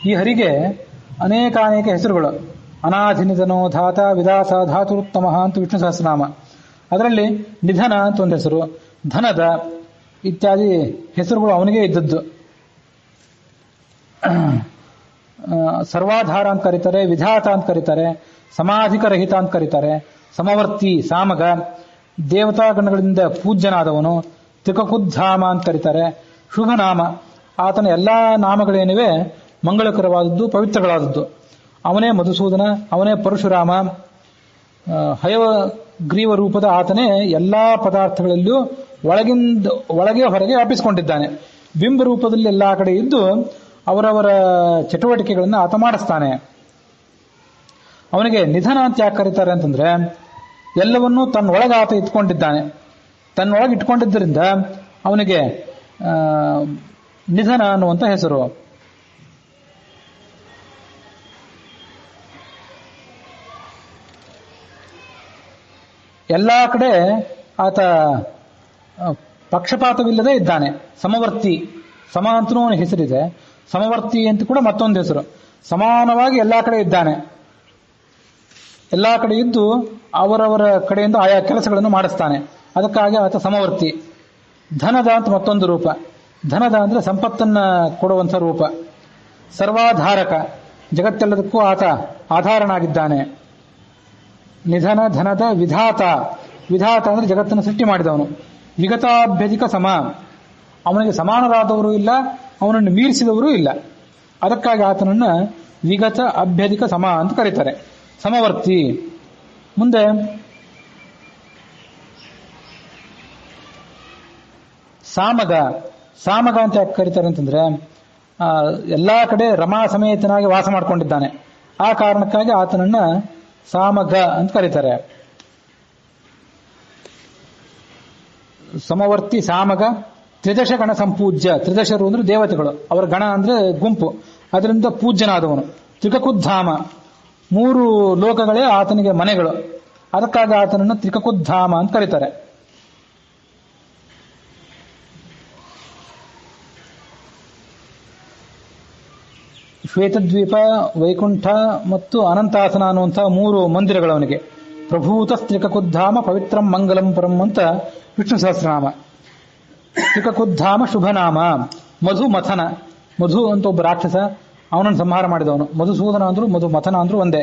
ಈ ಹರಿಗೆ ಅನೇಕಾನೇಕ ಹೆಸರುಗಳು. ಅನಾಧಿನಿಧನೋ ಧಾತ ವಿದಾತ ಧಾತುರುತ್ತಮ ಅಂತ ವಿಷ್ಣು ಸಹಸ್ರನಾಮ. ಅದರಲ್ಲಿ ನಿಧನ ಅಂತ ಒಂದು ಹೆಸರು, ಧನದ ಇತ್ಯಾದಿ ಹೆಸರುಗಳು ಅವನಿಗೆ ಇದ್ದದ್ದು. ಸರ್ವಾಧಾರ ಅಂತ ಕರೀತಾರೆ, ವಿಧಾತ ಅಂತ ಕರೀತಾರೆ, ಸಮಾಧಿಕ ರಹಿತ ಅಂತ ಕರೀತಾರೆ, ಸಮವರ್ತಿ ಸಾಮಗ, ದೇವತಾಗಣಗಳಿಂದ ಪೂಜ್ಯನಾದವನು, ತ್ರಿಕಕುದ್ಧಾಮ ಅಂತ ಕರೀತಾರೆ, ಶುಭನಾಮ. ಆತನ ಎಲ್ಲಾ ನಾಮಗಳೇನಿವೆ ಮಂಗಳಕರವಾದದ್ದು, ಪವಿತ್ರಗಳಾದದ್ದು. ಅವನೇ ಮಧುಸೂದನ, ಅವನೇ ಪರಶುರಾಮ. ಹಯಗ್ರೀವ ರೂಪದ ಆತನೇ ಎಲ್ಲಾ ಪದಾರ್ಥಗಳಲ್ಲೂ ಒಳಗೆ ಹೊರಗೆ ವ್ಯಾಪಿಸಿಕೊಂಡಿದ್ದಾನೆ. ಬಿಂಬ ರೂಪದಲ್ಲಿ ಎಲ್ಲಾ ಕಡೆ ಇದ್ದು ಅವರವರ ಚಟುವಟಿಕೆಗಳನ್ನು ಆತ ಮಾಡಿಸ್ತಾನೆ. ಅವನಿಗೆ ನಿಧನ ಅಂತ ಯಾಕೆ ಕರೀತಾರೆ ಅಂತಂದ್ರೆ, ಎಲ್ಲವನ್ನೂ ತನ್ನೊಳಗೆ ಆತ ಇಟ್ಕೊಂಡಿದ್ದಾನೆ. ತನ್ನೊಳಗೆ ಇಟ್ಕೊಂಡಿದ್ದರಿಂದ ಅವನಿಗೆ ನಿಧನ ಅನ್ನುವಂಥ ಹೆಸರು. ಎಲ್ಲಾ ಕಡೆ ಆತ ಪಕ್ಷಪಾತವಿಲ್ಲದೆ ಇದ್ದಾನೆ. ಸಮವರ್ತಿ, ಸಮ ಅಂತನೂ ಅವನ ಹೆಸರಿದೆ, ಸಮವರ್ತಿ ಅಂತ ಕೂಡ ಮತ್ತೊಂದು ಹೆಸರು. ಸಮಾನವಾಗಿ ಎಲ್ಲಾ ಕಡೆ ಇದ್ದಾನೆ. ಎಲ್ಲಾ ಕಡೆ ಇದ್ದು ಅವರವರ ಕಡೆಯಿಂದ ಆಯಾ ಕೆಲಸಗಳನ್ನು ಮಾಡಿಸ್ತಾನೆ. ಅದಕ್ಕಾಗಿ ಆತ ಸಮವರ್ತಿ. ಧನದ ಅಂತ ಮತ್ತೊಂದು ರೂಪ. ಧನದ ಅಂದ್ರೆ ಸಂಪತ್ತನ್ನ ಕೊಡುವಂಥ ರೂಪ. ಸರ್ವಾಧಾರಕ, ಜಗತ್ತೆಲ್ಲದಕ್ಕೂ ಆತ ಆಧಾರನಾಗಿದ್ದಾನೆ. ನಿಧನ, ಧನದ ವಿಧಾತ. ವಿಧಾತ ಅಂದ್ರೆ ಜಗತ್ತನ್ನು ಸೃಷ್ಟಿ ಮಾಡಿದವನು. ವಿಗತಾಭ್ಯಧಿಕ ಸಮ, ಅವನಿಗೆ ಸಮಾನರಾದವರು ಇಲ್ಲ, ಅವನನ್ನು ಮೀರಿಸಿದವರು ಇಲ್ಲ. ಅದಕ್ಕಾಗಿ ಆತನನ್ನ ವಿಗತ ಅಭ್ಯಧಿಕ ಸಮ ಅಂತ ಕರೀತಾರೆ, ಸಮವರ್ತಿ. ಮುಂದೆ ಸಾಮಗ. ಸಾಮಗ ಅಂತ ಯಾಕೆ ಕರೀತಾರೆ ಅಂತಂದ್ರೆ ಎಲ್ಲಾ ಕಡೆ ರಮಾ ಸಮೇತನಾಗಿ ವಾಸ ಮಾಡಿಕೊಂಡಿದ್ದಾನೆ. ಆ ಕಾರಣಕ್ಕಾಗಿ ಆತನನ್ನ ಸಾಮಗ ಅಂತ ಕರೀತಾರೆ. ಸಮವರ್ತಿ, ಸಾಮಗ. ತ್ರಿದಶ ಗಣ ಸಂಪೂಜ್ಯ. ತ್ರಿದಶರು ಅಂದ್ರೆ ದೇವತೆಗಳು, ಅವರ ಗಣ ಅಂದ್ರೆ ಗುಂಪು, ಅದರಿಂದ ಪೂಜ್ಯನಾದವನು. ತ್ರಿಕಕುದ್ಧಾಮ, 3 ಲೋಕಗಳೇ ಆತನಿಗೆ ಮನೆಗಳು. ಅದಕ್ಕಾಗಿ ಆತನನ್ನು ತ್ರಿಕಕುದ್ಧಾಮ ಅಂತ ಕರೀತಾರೆ. ಶ್ವೇತದ್ವೀಪ, ವೈಕುಂಠ ಮತ್ತು ಅನಂತಾಸನ ಅನ್ನುವಂತಹ 3 ಮಂದಿರಗಳವನಿಗೆ. ಪ್ರಭೂತ ತ್ರಿಕಕುದ್ಧಾಮ ಪವಿತ್ರಂ ಮಂಗಲಂ ಪರಂ ಅಂತ ವಿಷ್ಣು ಸಹಸ್ರನಾಮ. ತ್ರಿಕಕುದ್ಧಾಮ ಶುಭನಾಮ. ಮಧು ಮಥನ. ಮಧು ಅಂತ ಒಬ್ಬ ರಾಕ್ಷಸ, ಅವನನ್ನು ಸಂಹಾರ ಮಾಡಿದವನು. ಮಧುಸೂದನ ಅಂದ್ರು ಮಧು ಮಥನ ಅಂದ್ರು ಒಂದೇ.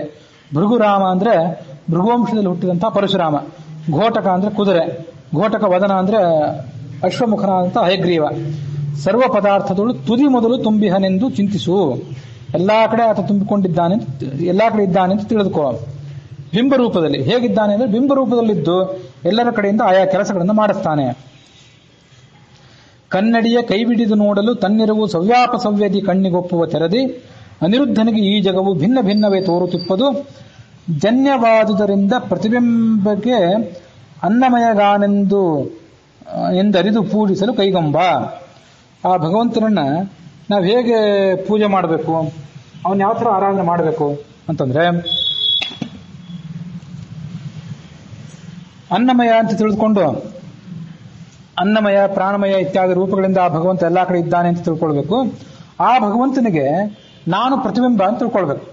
ಭೃಗುರಾಮ ಅಂದ್ರೆ ಭೃಗುವಂಶದಲ್ಲಿ ಹುಟ್ಟಿದಂತಹ ಪರಶುರಾಮ. ಘೋಟಕ ಅಂದ್ರೆ ಕುದುರೆ. ಘೋಟಕ ವದನ ಅಂದ್ರೆ ಅಶ್ವಮುಖನ ಅಂತ ಹಯಗ್ರೀವ. ಸರ್ವ ಪದಾರ್ಥದಳು ತುದಿ ಮೊದಲು ತುಂಬಿಹನೆಂದು ಚಿಂತಿಸು. ಎಲ್ಲಾ ಕಡೆ ಆತ ತುಂಬಿಕೊಂಡಿದ್ದಾನೆ, ಎಲ್ಲಾ ಕಡೆ ಇದ್ದಾನೆ ಅಂತ ತಿಳಿದುಕೋ. ಬಿಂಬರೂಪದಲ್ಲಿ ಹೇಗಿದ್ದಾನೆ ಅಂದ್ರೆ ಬಿಂಬರೂಪದಲ್ಲಿದ್ದು ಎಲ್ಲರ ಕಡೆಯಿಂದ ಆಯಾ ಕೆಲಸಗಳನ್ನು ಮಾಡಿಸ್ತಾನೆ. ಕನ್ನಡಿಯ ಕೈಬಿಡಿದು ನೋಡಲು ತನ್ನಿರವು ಸವ್ಯಾಪ ಸವ್ಯದಿ ಕಣ್ಣಿಗೊಪ್ಪುವ ತೆರದಿ ಅನಿರುದ್ಧನಿಗೆ ಈ ಜಗವು ಭಿನ್ನ ಭಿನ್ನವೇ ತೋರುತ್ತಿಪ್ಪದು. ಜನ್ಯವಾದುದರಿಂದ ಪ್ರತಿಬಿಂಬಕ್ಕೆ ಅನ್ನಮಯಗಾನೆಂದು ಎಂದರಿದು ಪೂಜಿಸಲು ಕೈಗೊಂಬ. ಆ ಭಗವಂತನನ್ನ ನಾವು ಹೇಗೆ ಪೂಜೆ ಮಾಡಬೇಕು, ಅವನ್ ಯಾವ ಥರ ಆರಾಧನೆ ಮಾಡಬೇಕು ಅಂತಂದ್ರೆ, ಅನ್ನಮಯ ಅಂತ ತಿಳಿದುಕೊಂಡು ಅನ್ನಮಯ, ಪ್ರಾಣಮಯ ಇತ್ಯಾದಿ ರೂಪಗಳಿಂದ ಆ ಭಗವಂತ ಎಲ್ಲಾ ಕಡೆ ಇದ್ದಾನೆ ಅಂತ ತಿಳ್ಕೊಳ್ಬೇಕು. ಆ ಭಗವಂತನಿಗೆ ನಾನು ಪ್ರತಿಬಿಂಬ ಅಂತ ತಿಳ್ಕೊಳ್ಬೇಕು.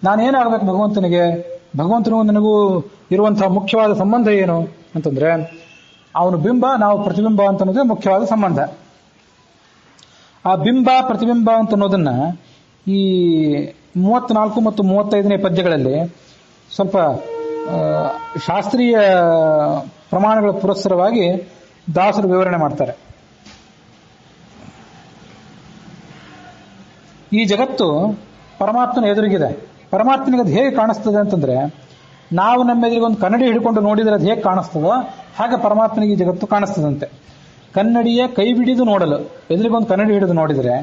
ನಾನೇನಾಗಬೇಕು ಭಗವಂತನಿಗೆ? ಭಗವಂತನಿಗೂ ನನಗೂ ಇರುವಂತಹ ಮುಖ್ಯವಾದ ಸಂಬಂಧ ಏನು ಅಂತಂದ್ರೆ, ಅವನು ಬಿಂಬ, ನಾವು ಪ್ರತಿಬಿಂಬ ಅಂತ ಅನ್ನೋದೇ ಮುಖ್ಯವಾದ ಸಂಬಂಧ. ಆ ಬಿಂಬ ಪ್ರತಿಬಿಂಬ ಅಂತ ಅನ್ನೋದನ್ನ ಈ 34 ಮತ್ತು 35ನೇ ಪದ್ಯಗಳಲ್ಲಿ ಸ್ವಲ್ಪ ಶಾಸ್ತ್ರೀಯ ಪ್ರಮಾಣಗಳ ಪುರಸ್ಸರವಾಗಿ ದಾಸರು ವಿವರಣೆ ಮಾಡ್ತಾರೆ. ಈ ಜಗತ್ತು ಪರಮಾತ್ಮನ ಎದುರಿಗಿದೆ. ಪರಮಾತ್ಮನಿಗೆ ಅದು ಹೇಗೆ ಕಾಣಿಸ್ತದೆ ಅಂತಂದ್ರೆ, ನಾವು ನಮ್ಮ ಎದುರಿಗೆ ಒಂದು ಕನ್ನಡಿ ಹಿಡ್ಕೊಂಡು ನೋಡಿದರೆ ಅದು ಹೇಗೆ ಕಾಣಿಸ್ತದೋ ಹಾಗೆ ಪರಮಾತ್ಮನಿಗೆ ಈ ಜಗತ್ತು ಕಾಣಿಸ್ತದಂತೆ. ಕನ್ನಡಿಯ ಕೈ ಬಿಡಿದು ನೋಡಲು, ಎದುರಿಗೊಂದು ಕನ್ನಡಿ ಹಿಡಿದು ನೋಡಿದರೆ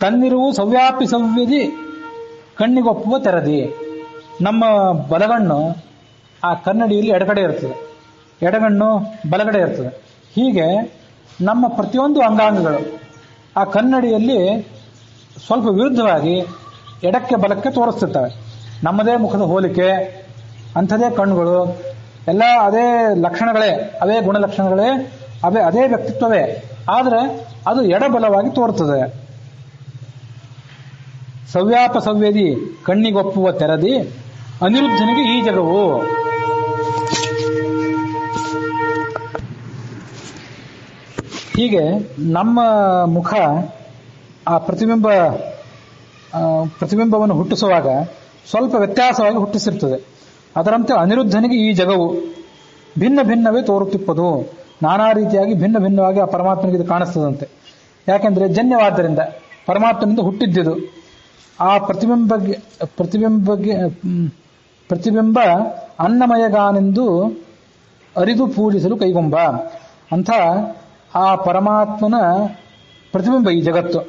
ತನ್ನಿರುವು ಸವ್ಯಾಪಿ ಸವ್ಯದಿ ಕಣ್ಣಿಗೊಪ್ಪುವ ತೆರದಿ. ನಮ್ಮ ಬಲಗಣ್ಣು ಆ ಕನ್ನಡಿಯಲ್ಲಿ ಎಡಗಡೆ ಇರ್ತದೆ, ಎಡಗಣ್ಣು ಬಲಗಡೆ ಇರ್ತದೆ. ಹೀಗೆ ನಮ್ಮ ಪ್ರತಿಯೊಂದು ಅಂಗಾಂಗಗಳು ಆ ಕನ್ನಡಿಯಲ್ಲಿ ಸ್ವಲ್ಪ ವಿರುದ್ಧವಾಗಿ ಎಡಕ್ಕೆ ಬಲಕ್ಕೆ ತೋರಿಸ್ತಿರ್ತವೆ. ನಮ್ಮದೇ ಮುಖದ ಹೋಲಿಕೆ, ಅಂಥದೇ ಕಣ್ಣುಗಳು, ಎಲ್ಲ ಅದೇ ಲಕ್ಷಣಗಳೇ, ಅವೇ ಗುಣಲಕ್ಷಣಗಳೇ, ಅದೇ ವ್ಯಕ್ತಿತ್ವವೇ. ಆದರೆ ಅದು ಎಡಬಲವಾಗಿ ತೋರುತ್ತದೆ. ಸವ್ಯಾಪ ಸವ್ಯದಿ ಕಣ್ಣಿಗೊಪ್ಪುವ ತೆರದಿ ಅನಿರುದ್ಧನಿಗೆ ಈ ಜಗವು. ಹೀಗೆ ನಮ್ಮ ಮುಖ ಆ ಪ್ರತಿಬಿಂಬವನ್ನು ಹುಟ್ಟಿಸುವಾಗ ಸ್ವಲ್ಪ ವ್ಯತ್ಯಾಸವಾಗಿ ಹುಟ್ಟಿಸಿರ್ತದೆ. ಅದರಂತೆ ಅನಿರುದ್ಧನಿಗೆ ಈ ಜಗವು ಭಿನ್ನ ಭಿನ್ನವೇ ತೋರುತ್ತಿಪ್ಪದು. ನಾನಾ ರೀತಿಯಾಗಿ ಭಿನ್ನ ಭಿನ್ನವಾಗಿ ಆ ಪರಮಾತ್ಮನಿಗೆ ಇದು ಕಾಣಿಸ್ತದಂತೆ. ಯಾಕೆಂದ್ರೆ ಜನ್ಯವಾದ್ದರಿಂದ ಪರಮಾತ್ಮನಿಂದ ಹುಟ್ಟಿದ್ದುದು. ಆ ಪ್ರತಿಬಿಂಬ ಅನ್ನಮಯಗಾನೆಂದು ಅರಿದು ಪೂಜಿಸಲು ಕೈಗೊಂಬ ಅಂತ ಆ ಪರಮಾತ್ಮನ ಪ್ರತಿಬಿಂಬ ಈ ಜಗತ್ತು.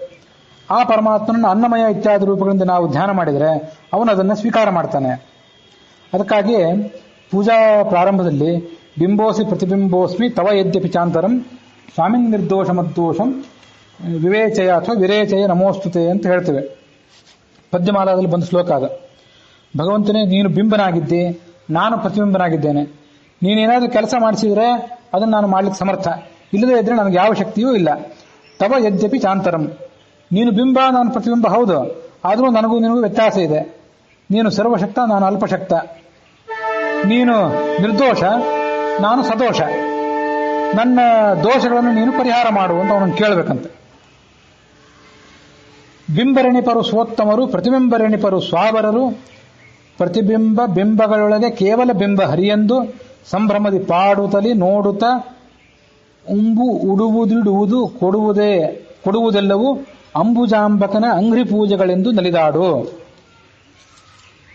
ಆ ಪರಮಾತ್ಮನನ್ನು ಅನ್ನಮಯ ಇತ್ಯಾದಿ ರೂಪಗಳಿಂದ ನಾವು ಧ್ಯಾನ ಮಾಡಿದರೆ ಅವನು ಅದನ್ನು ಸ್ವೀಕಾರ ಮಾಡ್ತಾನೆ. ಅದಕ್ಕಾಗಿ ಪೂಜಾ ಪ್ರಾರಂಭದಲ್ಲಿ ಬಿಂಬೋಸಿ ಪ್ರತಿಬಿಂಬೋಸ್ಮಿ ತವ ಯದ್ಯಪಿ ಚಾಂತರಂ ಸ್ವಾಮಿನ್ ನಿರ್ದೋಷ ಮದ್ದೋಷಂ ವಿವೇಚಯ ಅಥವಾ ವಿರೇಚಯ ನಮೋಸ್ತುತೆ ಅಂತ ಹೇಳ್ತೇವೆ. ಪದ್ಯಮಾಲಾದಲ್ಲಿ ಬಂದ ಶ್ಲೋಕ ಅದು. ಭಗವಂತನೇ, ನೀನು ಬಿಂಬನಾಗಿದ್ದೆ, ನಾನು ಪ್ರತಿಬಿಂಬನಾಗಿದ್ದೇನೆ. ನೀನೇನಾದ್ರೂ ಕೆಲಸ ಮಾಡಿಸಿದ್ರೆ ಅದನ್ನು ನಾನು ಮಾಡ್ಲಿಕ್ಕೆ ಸಮರ್ಥ, ಇಲ್ಲದೇ ಇದ್ರೆ ನನಗೆ ಯಾವ ಶಕ್ತಿಯೂ ಇಲ್ಲ. ತವ ಯದ್ಯಪಿ ಚಾಂತರಂ, ನೀನು ಬಿಂಬ ನಾನು ಪ್ರತಿಬಿಂಬ ಹೌದು, ಆದರೂ ನನಗೂ ನಿನಗೂ ವ್ಯತ್ಯಾಸ ಇದೆ. ನೀನು ಸರ್ವಶಕ್ತ, ನಾನು ಅಲ್ಪಶಕ್ತ. ನೀನು ನಿರ್ದೋಷ, ನಾನು ಸದೋಷ. ನನ್ನ ದೋಷಗಳನ್ನು ನೀನು ಪರಿಹಾರ ಮಾಡು ಅಂತ ಅವನನ್ನು ಕೇಳಬೇಕಂತ. ಬಿಂಬರೆಣಿಪರು ಸ್ವೋತ್ತಮರು, ಪ್ರತಿಬಿಂಬರೆಣಿಪರು ಸ್ವಾವರರು. ಪ್ರತಿಬಿಂಬ ಬಿಂಬಗಳೊಳಗೆ ಕೇವಲ ಬಿಂಬ ಹರಿಯೆಂದು ಸಂಭ್ರಮದಿ ಪಾಡುತ್ತಲಿ ನೋಡುತ್ತ ಉಂಬು ಉಡುವುದಿಡುವುದು ಕೊಡುವುದೆಲ್ಲವೂ ಅಂಬುಜಾಂಬಕನ ಅಂಗ್ರಿ ಪೂಜೆಗಳೆಂದು ನಲಿದಾಡು.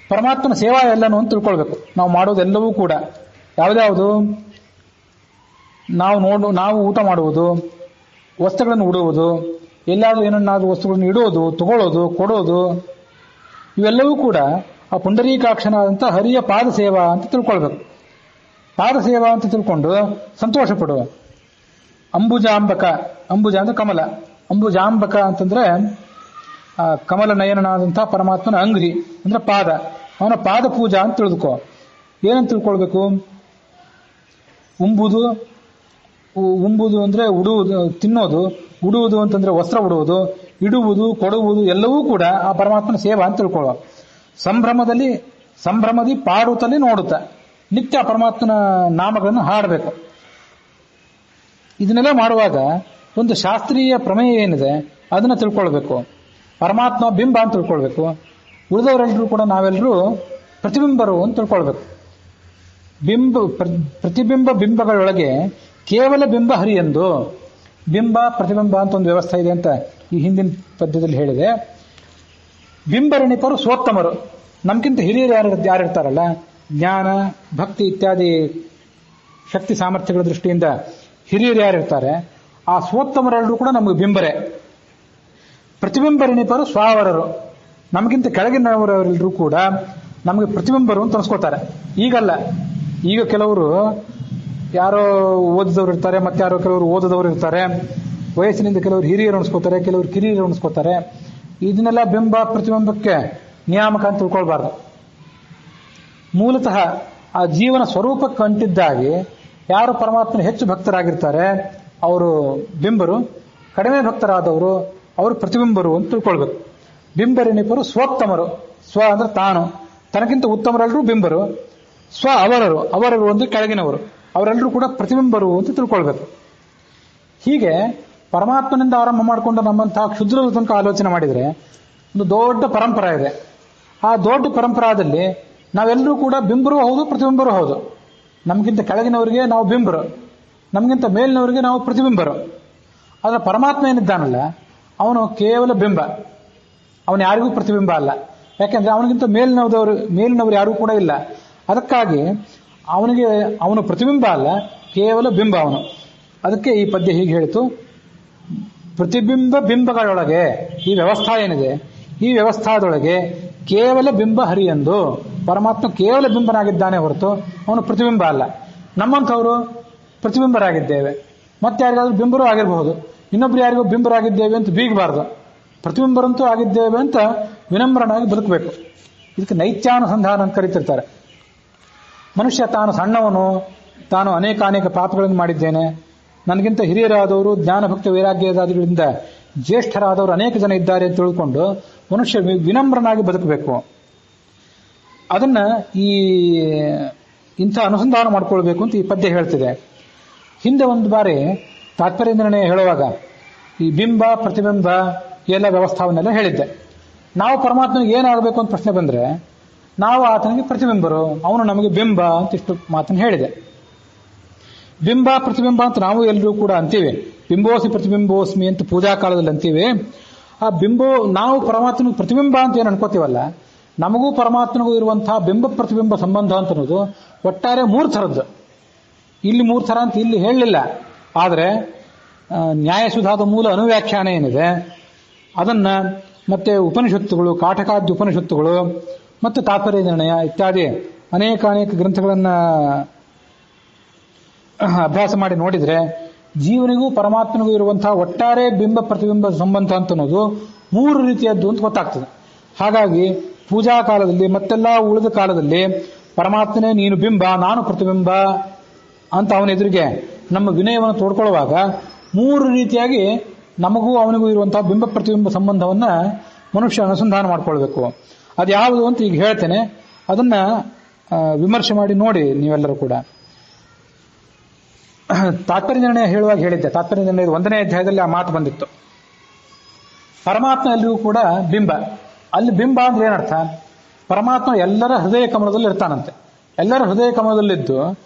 ಪರಮಾತ್ಮನ ಸೇವಾ ಎಲ್ಲನೂ ಅಂತ ತಿಳ್ಕೊಳ್ಬೇಕು. ನಾವು ಮಾಡೋದೆಲ್ಲವೂ ಕೂಡ ಯಾವುದ್ಯಾವುದು, ನಾವು ಊಟ ಮಾಡುವುದು, ವಸ್ತುಗಳನ್ನು ಉಡುವುದು, ಎಲ್ಲಾದರೂ ಏನನ್ನಾದರೂ ವಸ್ತುಗಳನ್ನು ಇಡೋದು, ತಗೊಳ್ಳೋದು, ಕೊಡೋದು, ಇವೆಲ್ಲವೂ ಕೂಡ ಆ ಪುಂಡರೀಕಾಕ್ಷನಾದಂಥ ಹರಿಯ ಪಾದ ಸೇವಾ ಅಂತ ತಿಳ್ಕೊಳ್ಬೇಕು. ಪಾದ ಸೇವಾ ಅಂತ ತಿಳ್ಕೊಂಡು ಸಂತೋಷ ಪಡುವ. ಅಂಬುಜಾಂಬಕ, ಅಂಬುಜ ಅಂದ್ರೆ ಕಮಲ, ಅಂಬುಜಾಂಬಕ ಅಂತಂದ್ರೆ ಕಮಲ ನಯನನಾದಂಥ ಪರಮಾತ್ಮನ ಅಂಗ್ರಿ ಅಂದ್ರೆ ಪಾದ, ಅವನ ಪಾದ ಪೂಜಾ ಅಂತ ತಿಳಿದುಕೋ. ಏನಂತ ತಿಳ್ಕೊಳ್ಬೇಕು? ಉಂಬುದು ಅಂದ್ರೆ ಉಡುವುದು, ತಿನ್ನೋದು. ಉಡುವುದು ಅಂತಂದ್ರೆ ವಸ್ತ್ರ ಉಡುವುದು, ಇಡುವುದು, ಕೊಡುವುದು ಎಲ್ಲವೂ ಕೂಡ ಆ ಪರಮಾತ್ಮನ ಸೇವಾ ಅಂತ ತಿಳ್ಕೊಳ್ಳುವ. ಸಂಭ್ರಮದಿ ಪಾಡುತ್ತಲೇ ನೋಡುತ್ತಾ ನಿತ್ಯ ಪರಮಾತ್ಮನ ನಾಮಗಳನ್ನು ಹಾಡಬೇಕು. ಇದನ್ನೆಲ್ಲ ಮಾಡುವಾಗ ಒಂದು ಶಾಸ್ತ್ರೀಯ ಪ್ರಮೇಯ ಏನಿದೆ ಅದನ್ನು ತಿಳ್ಕೊಳ್ಬೇಕು. ಪರಮಾತ್ಮ ಬಿಂಬ ಅಂತ ತಿಳ್ಕೊಳ್ಬೇಕು. ಉಳಿದವರೆಲ್ಲರೂ ಕೂಡ ನಾವೆಲ್ಲರೂ ಪ್ರತಿಬಿಂಬರು ಅಂತ ತಿಳ್ಕೊಳ್ಬೇಕು. ಪ್ರತಿಬಿಂಬ ಬಿಂಬಗಳೊಳಗೆ ಕೇವಲ ಬಿಂಬ ಹರಿಯೆಂದು. ಬಿಂಬ ಪ್ರತಿಬಿಂಬ ಅಂತ ಒಂದು ವ್ಯವಸ್ಥೆ ಇದೆ ಅಂತ ಈ ಹಿಂದಿನ ಪದ್ಯದಲ್ಲಿ ಹೇಳಿದೆ. ಬಿಂಬರೆಣಿಪರು ಸ್ವೋತ್ತಮರು, ನಮ್ಗಿಂತ ಹಿರಿಯರು ಯಾರಿರ್ತಾರಲ್ಲ, ಜ್ಞಾನ ಭಕ್ತಿ ಇತ್ಯಾದಿ ಶಕ್ತಿ ಸಾಮರ್ಥ್ಯಗಳ ದೃಷ್ಟಿಯಿಂದ ಹಿರಿಯರು ಯಾರಿರ್ತಾರೆ, ಆ ಸ್ವೋತ್ತಮರೆಲ್ಲರೂ ಕೂಡ ನಮಗೆ ಬಿಂಬರೇ. ಪ್ರತಿಬಿಂಬರೆಣಿಪರು ಸ್ವಾವರರು, ನಮಗಿಂತ ಕೆಳಗಿನವರೆಲ್ಲರೂ ಕೂಡ ನಮಗೆ ಪ್ರತಿಬಿಂಬರು ಅಂತ ಅನ್ಸ್ಕೋತಾರೆ. ಈಗಲ್ಲ, ಈಗ ಕೆಲವರು ಯಾರೋ ಓದಿದವರು ಇರ್ತಾರೆ, ಮತ್ತೆ ಯಾರೋ ಕೆಲವರು ಓದದವರು ಇರ್ತಾರೆ. ವಯಸ್ಸಿನಿಂದ ಕೆಲವರು ಹಿರಿಯರು ಅನ್ಸ್ಕೋತಾರೆ, ಕೆಲವರು ಕಿರಿಯರು ಅನ್ಸ್ಕೋತಾರೆ. ಇದನ್ನೆಲ್ಲ ಬಿಂಬ ಪ್ರತಿಬಿಂಬಕ್ಕೆ ನಿಯಾಮಕ ಅಂತ ತಿಳ್ಕೊಳ್ಬಾರ್ದು. ಮೂಲತಃ ಆ ಜೀವನ ಸ್ವರೂಪಕ್ಕೆ ಅಂಟಿದ್ದಾಗಿ ಯಾರು ಪರಮಾತ್ಮನ ಹೆಚ್ಚು ಭಕ್ತರಾಗಿರ್ತಾರೆ ಅವರು ಬಿಂಬರು, ಕಡಿಮೆ ಭಕ್ತರಾದವರು ಅವರು ಪ್ರತಿಬಿಂಬರು ಅಂತ ತಿಳ್ಕೊಳ್ಬೇಕು. ಬಿಂಬರೆಣಿಪರು ಸ್ವೋತ್ತಮರು, ಸ್ವ ಅಂದ್ರೆ ತಾನು, ತನಗಿಂತ ಉತ್ತಮರೆಲ್ಲರೂ ಬಿಂಬರು. ಸ್ವ ಅವರರು ಅಂದ್ರೆ ಕೆಳಗಿನವರು, ಅವರೆಲ್ಲರೂ ಕೂಡ ಪ್ರತಿಬಿಂಬರು ಅಂತ ತಿಳ್ಕೊಳ್ಬೇಕು. ಹೀಗೆ ಪರಮಾತ್ಮನಿಂದ ಆರಂಭ ಮಾಡಿಕೊಂಡು ನಮ್ಮಂತಹ ಕ್ಷುದ್ರದ ತನಕ ಆಲೋಚನೆ ಮಾಡಿದರೆ ಒಂದು ದೊಡ್ಡ ಪರಂಪರೆ ಇದೆ. ಆ ದೊಡ್ಡ ಪರಂಪರಾದಲ್ಲಿ ನಾವೆಲ್ಲರೂ ಕೂಡ ಬಿಂಬರು ಹೌದು, ಪ್ರತಿಬಿಂಬರು ಹೌದು. ನಮಗಿಂತ ಕೆಳಗಿನವರಿಗೆ ನಾವು ಬಿಂಬರು, ನಮಗಿಂತ ಮೇಲಿನವರಿಗೆ ನಾವು ಪ್ರತಿಬಿಂಬರು. ಆದರೆ ಪರಮಾತ್ಮ ಏನಿದ್ದಾನಲ್ಲ ಅವನು ಕೇವಲ ಬಿಂಬ, ಅವನು ಯಾರಿಗೂ ಪ್ರತಿಬಿಂಬ ಅಲ್ಲ. ಯಾಕೆಂದ್ರೆ ಅವನಿಗಿಂತ ಮೇಲಿನವರು ಯಾರೂ ಕೂಡ ಇಲ್ಲ. ಅದಕ್ಕಾಗಿ ಅವನು ಪ್ರತಿಬಿಂಬ ಅಲ್ಲ, ಕೇವಲ ಬಿಂಬ ಅವನು. ಅದಕ್ಕೆ ಈ ಪದ್ಯ ಹೀಗೆ ಹೇಳಿತು, ಪ್ರತಿಬಿಂಬ ಬಿಂಬಗಳೊಳಗೆ ಈ ವ್ಯವಸ್ಥಾ ಏನಿದೆ, ಈ ವ್ಯವಸ್ಥಾದೊಳಗೆ ಕೇವಲ ಬಿಂಬ ಹರಿಯೆಂದು. ಪರಮಾತ್ಮ ಕೇವಲ ಬಿಂಬನಾಗಿದ್ದಾನೆ ಹೊರತು ಅವನು ಪ್ರತಿಬಿಂಬ ಅಲ್ಲ. ನಮ್ಮಂಥವರು ಪ್ರತಿಬಿಂಬರಾಗಿದ್ದೇವೆ, ಮತ್ತೆ ಯಾರಿಗಾದ್ರೂ ಬಿಂಬರು ಆಗಿರಬಹುದು, ಇನ್ನೊಬ್ರು ಯಾರಿಗೂ ಬಿಂಬರಾಗಿದ್ದೇವೆ ಅಂತ ಬೀಗಬಾರ್ದು. ಪ್ರತಿಬಿಂಬರಂತೂ ಆಗಿದ್ದೇವೆ ಅಂತ ವಿನಮ್ರನಾಗಿ ಬದುಕಬೇಕು. ಇದಕ್ಕೆ ನೈತ್ಯಾನುಸಂಧಾನ ಅಂತ ಕರೀತಿರ್ತಾರೆ. ಮನುಷ್ಯ ತಾನು ಸಣ್ಣವನು, ತಾನು ಅನೇಕ ಪಾಪಗಳನ್ನು ಮಾಡಿದ್ದೇನೆ, ನನಗಿಂತ ಹಿರಿಯರಾದವರು ಜ್ಞಾನಭಕ್ತ ವೈರಾಗ್ಯದಾದಿಗಳಿಂದ ಜ್ಯೇಷ್ಠರಾದವರು ಅನೇಕ ಜನ ಇದ್ದಾರೆ ಅಂತ ತಿಳ್ಕೊಂಡು ಮನುಷ್ಯ ವಿನಮ್ರನಾಗಿ ಬದುಕಬೇಕು. ಅದನ್ನ ಇಂಥ ಅನುಸಂಧಾನ ಮಾಡ್ಕೊಳ್ಬೇಕು ಅಂತ ಈ ಪದ್ಯ ಹೇಳ್ತಿದೆ. ಹಿಂದೆ ಒಂದು ಬಾರಿ ತಾತ್ಪರ್ಯ ನಿರ್ಣಯ ಹೇಳುವಾಗ ಈ ಬಿಂಬ ಪ್ರತಿಬಿಂಬ ಎಲ್ಲ ವ್ಯವಸ್ಥಾವನ್ನೆಲ್ಲ ಹೇಳಿದ್ದೆ. ನಾವು ಪರಮಾತ್ಮನಿಗೆ ಏನಾಗಬೇಕು ಅಂತ ಪ್ರಶ್ನೆ ಬಂದ್ರೆ ನಾವು ಆತನಿಗೆ ಪ್ರತಿಬಿಂಬರು, ಅವನು ನಮಗೆ ಬಿಂಬ ಅಂತ ಇಷ್ಟು ಮಾತನ್ನು ಹೇಳಿದೆ. ಬಿಂಬ ಪ್ರತಿಬಿಂಬ ಅಂತ ನಾವು ಎಲ್ಲರೂ ಕೂಡ ಅಂತೀವಿ. ಬಿಂಬೋಸಿ ಪ್ರತಿಬಿಂಬೋಸ್ಮಿ ಅಂತ ಪೂಜಾ ಕಾಲದಲ್ಲಿ ಅಂತೀವಿ. ಆ ನಾವು ಪರಮಾತ್ಮನಿಗೆ ಪ್ರತಿಬಿಂಬ ಅಂತ ಏನು ಅನ್ಕೋತೀವಲ್ಲ, ನಮಗೂ ಪರಮಾತ್ಮನಿಗೂ ಇರುವಂತಹ ಬಿಂಬ ಪ್ರತಿಬಿಂಬ ಸಂಬಂಧ ಅಂತ ಅನ್ನೋದು ಒಟ್ಟಾರೆ 3 ಥರದ್ದು. ಇಲ್ಲಿ 3 ಥರ ಅಂತ ಇಲ್ಲಿ ಹೇಳಲಿಲ್ಲ, ಆದರೆ ನ್ಯಾಯಸುಧಾದ ಮೂಲ ಅನುವ್ಯಾಖ್ಯಾನ ಏನಿದೆ ಅದನ್ನ, ಮತ್ತೆ ಉಪನಿಷತ್ತುಗಳು, ಕಾಠಕಾದ್ಯ ಉಪನಿಷತ್ತುಗಳು, ಮತ್ತು ತಾತ್ಪರ್ಯ ನಿರ್ಣಯ ಇತ್ಯಾದಿ ಅನೇಕ ಗ್ರಂಥಗಳನ್ನ ಅಭ್ಯಾಸ ಮಾಡಿ ನೋಡಿದ್ರೆ ಜೀವನಿಗೂ ಪರಮಾತ್ಮನಿಗೂ ಇರುವಂತಹ ಒಟ್ಟಾರೆ ಬಿಂಬ ಪ್ರತಿಬಿಂಬ ಸಂಬಂಧ ಅಂತ ಅನ್ನೋದು 3 ರೀತಿಯದ್ದು ಅಂತ ಗೊತ್ತಾಗ್ತದೆ. ಹಾಗಾಗಿ ಪೂಜಾ ಕಾಲದಲ್ಲಿ ಮತ್ತೆಲ್ಲ ಉಳಿದ ಕಾಲದಲ್ಲಿ ಪರಮಾತ್ಮನೇ ನೀನು ಬಿಂಬ, ನಾನು ಪ್ರತಿಬಿಂಬ ಅಂತ ಅವನ ಎದುರಿಗೆ ನಮ್ಮ ವಿನಯವನ್ನು ತೋಡ್ಕೊಳ್ಳುವಾಗ 3 ರೀತಿಯಾಗಿ ನಮಗೂ ಅವನಿಗೂ ಇರುವಂತಹ ಬಿಂಬ ಪ್ರತಿಬಿಂಬ ಸಂಬಂಧವನ್ನ ಮನುಷ್ಯ ಅನುಸಂಧಾನ ಮಾಡ್ಕೊಳ್ಬೇಕು. ಅದು ಯಾವುದು ಅಂತ ಈಗ ಹೇಳ್ತೇನೆ, ಅದನ್ನ ವಿಮರ್ಶೆ ಮಾಡಿ ನೋಡಿ ನೀವೆಲ್ಲರೂ ಕೂಡ. ತಾತ್ಪರ್ಯ ನಿರ್ಣಯ ಹೇಳುವಾಗ ಹೇಳಿದ್ದೆ, ತಾತ್ಪರ್ಯ ನಿರ್ಣಯದ 1ನೇ ಅಧ್ಯಾಯದಲ್ಲಿ ಆ ಮಾತು ಬಂದಿತ್ತು. ಪರಮಾತ್ಮ ಎಲ್ಲಿಗೂ ಕೂಡ ಬಿಂಬ. ಅಲ್ಲಿ ಬಿಂಬ ಅಂದ್ರೆ ಏನರ್ಥ? ಪರಮಾತ್ಮ ಎಲ್ಲರ ಹೃದಯ ಕಮಲದಲ್ಲಿ ಇರ್ತಾನಂತೆ. ಎಲ್ಲರ ಹೃದಯ ಕಮಲದಲ್ಲಿದ್ದು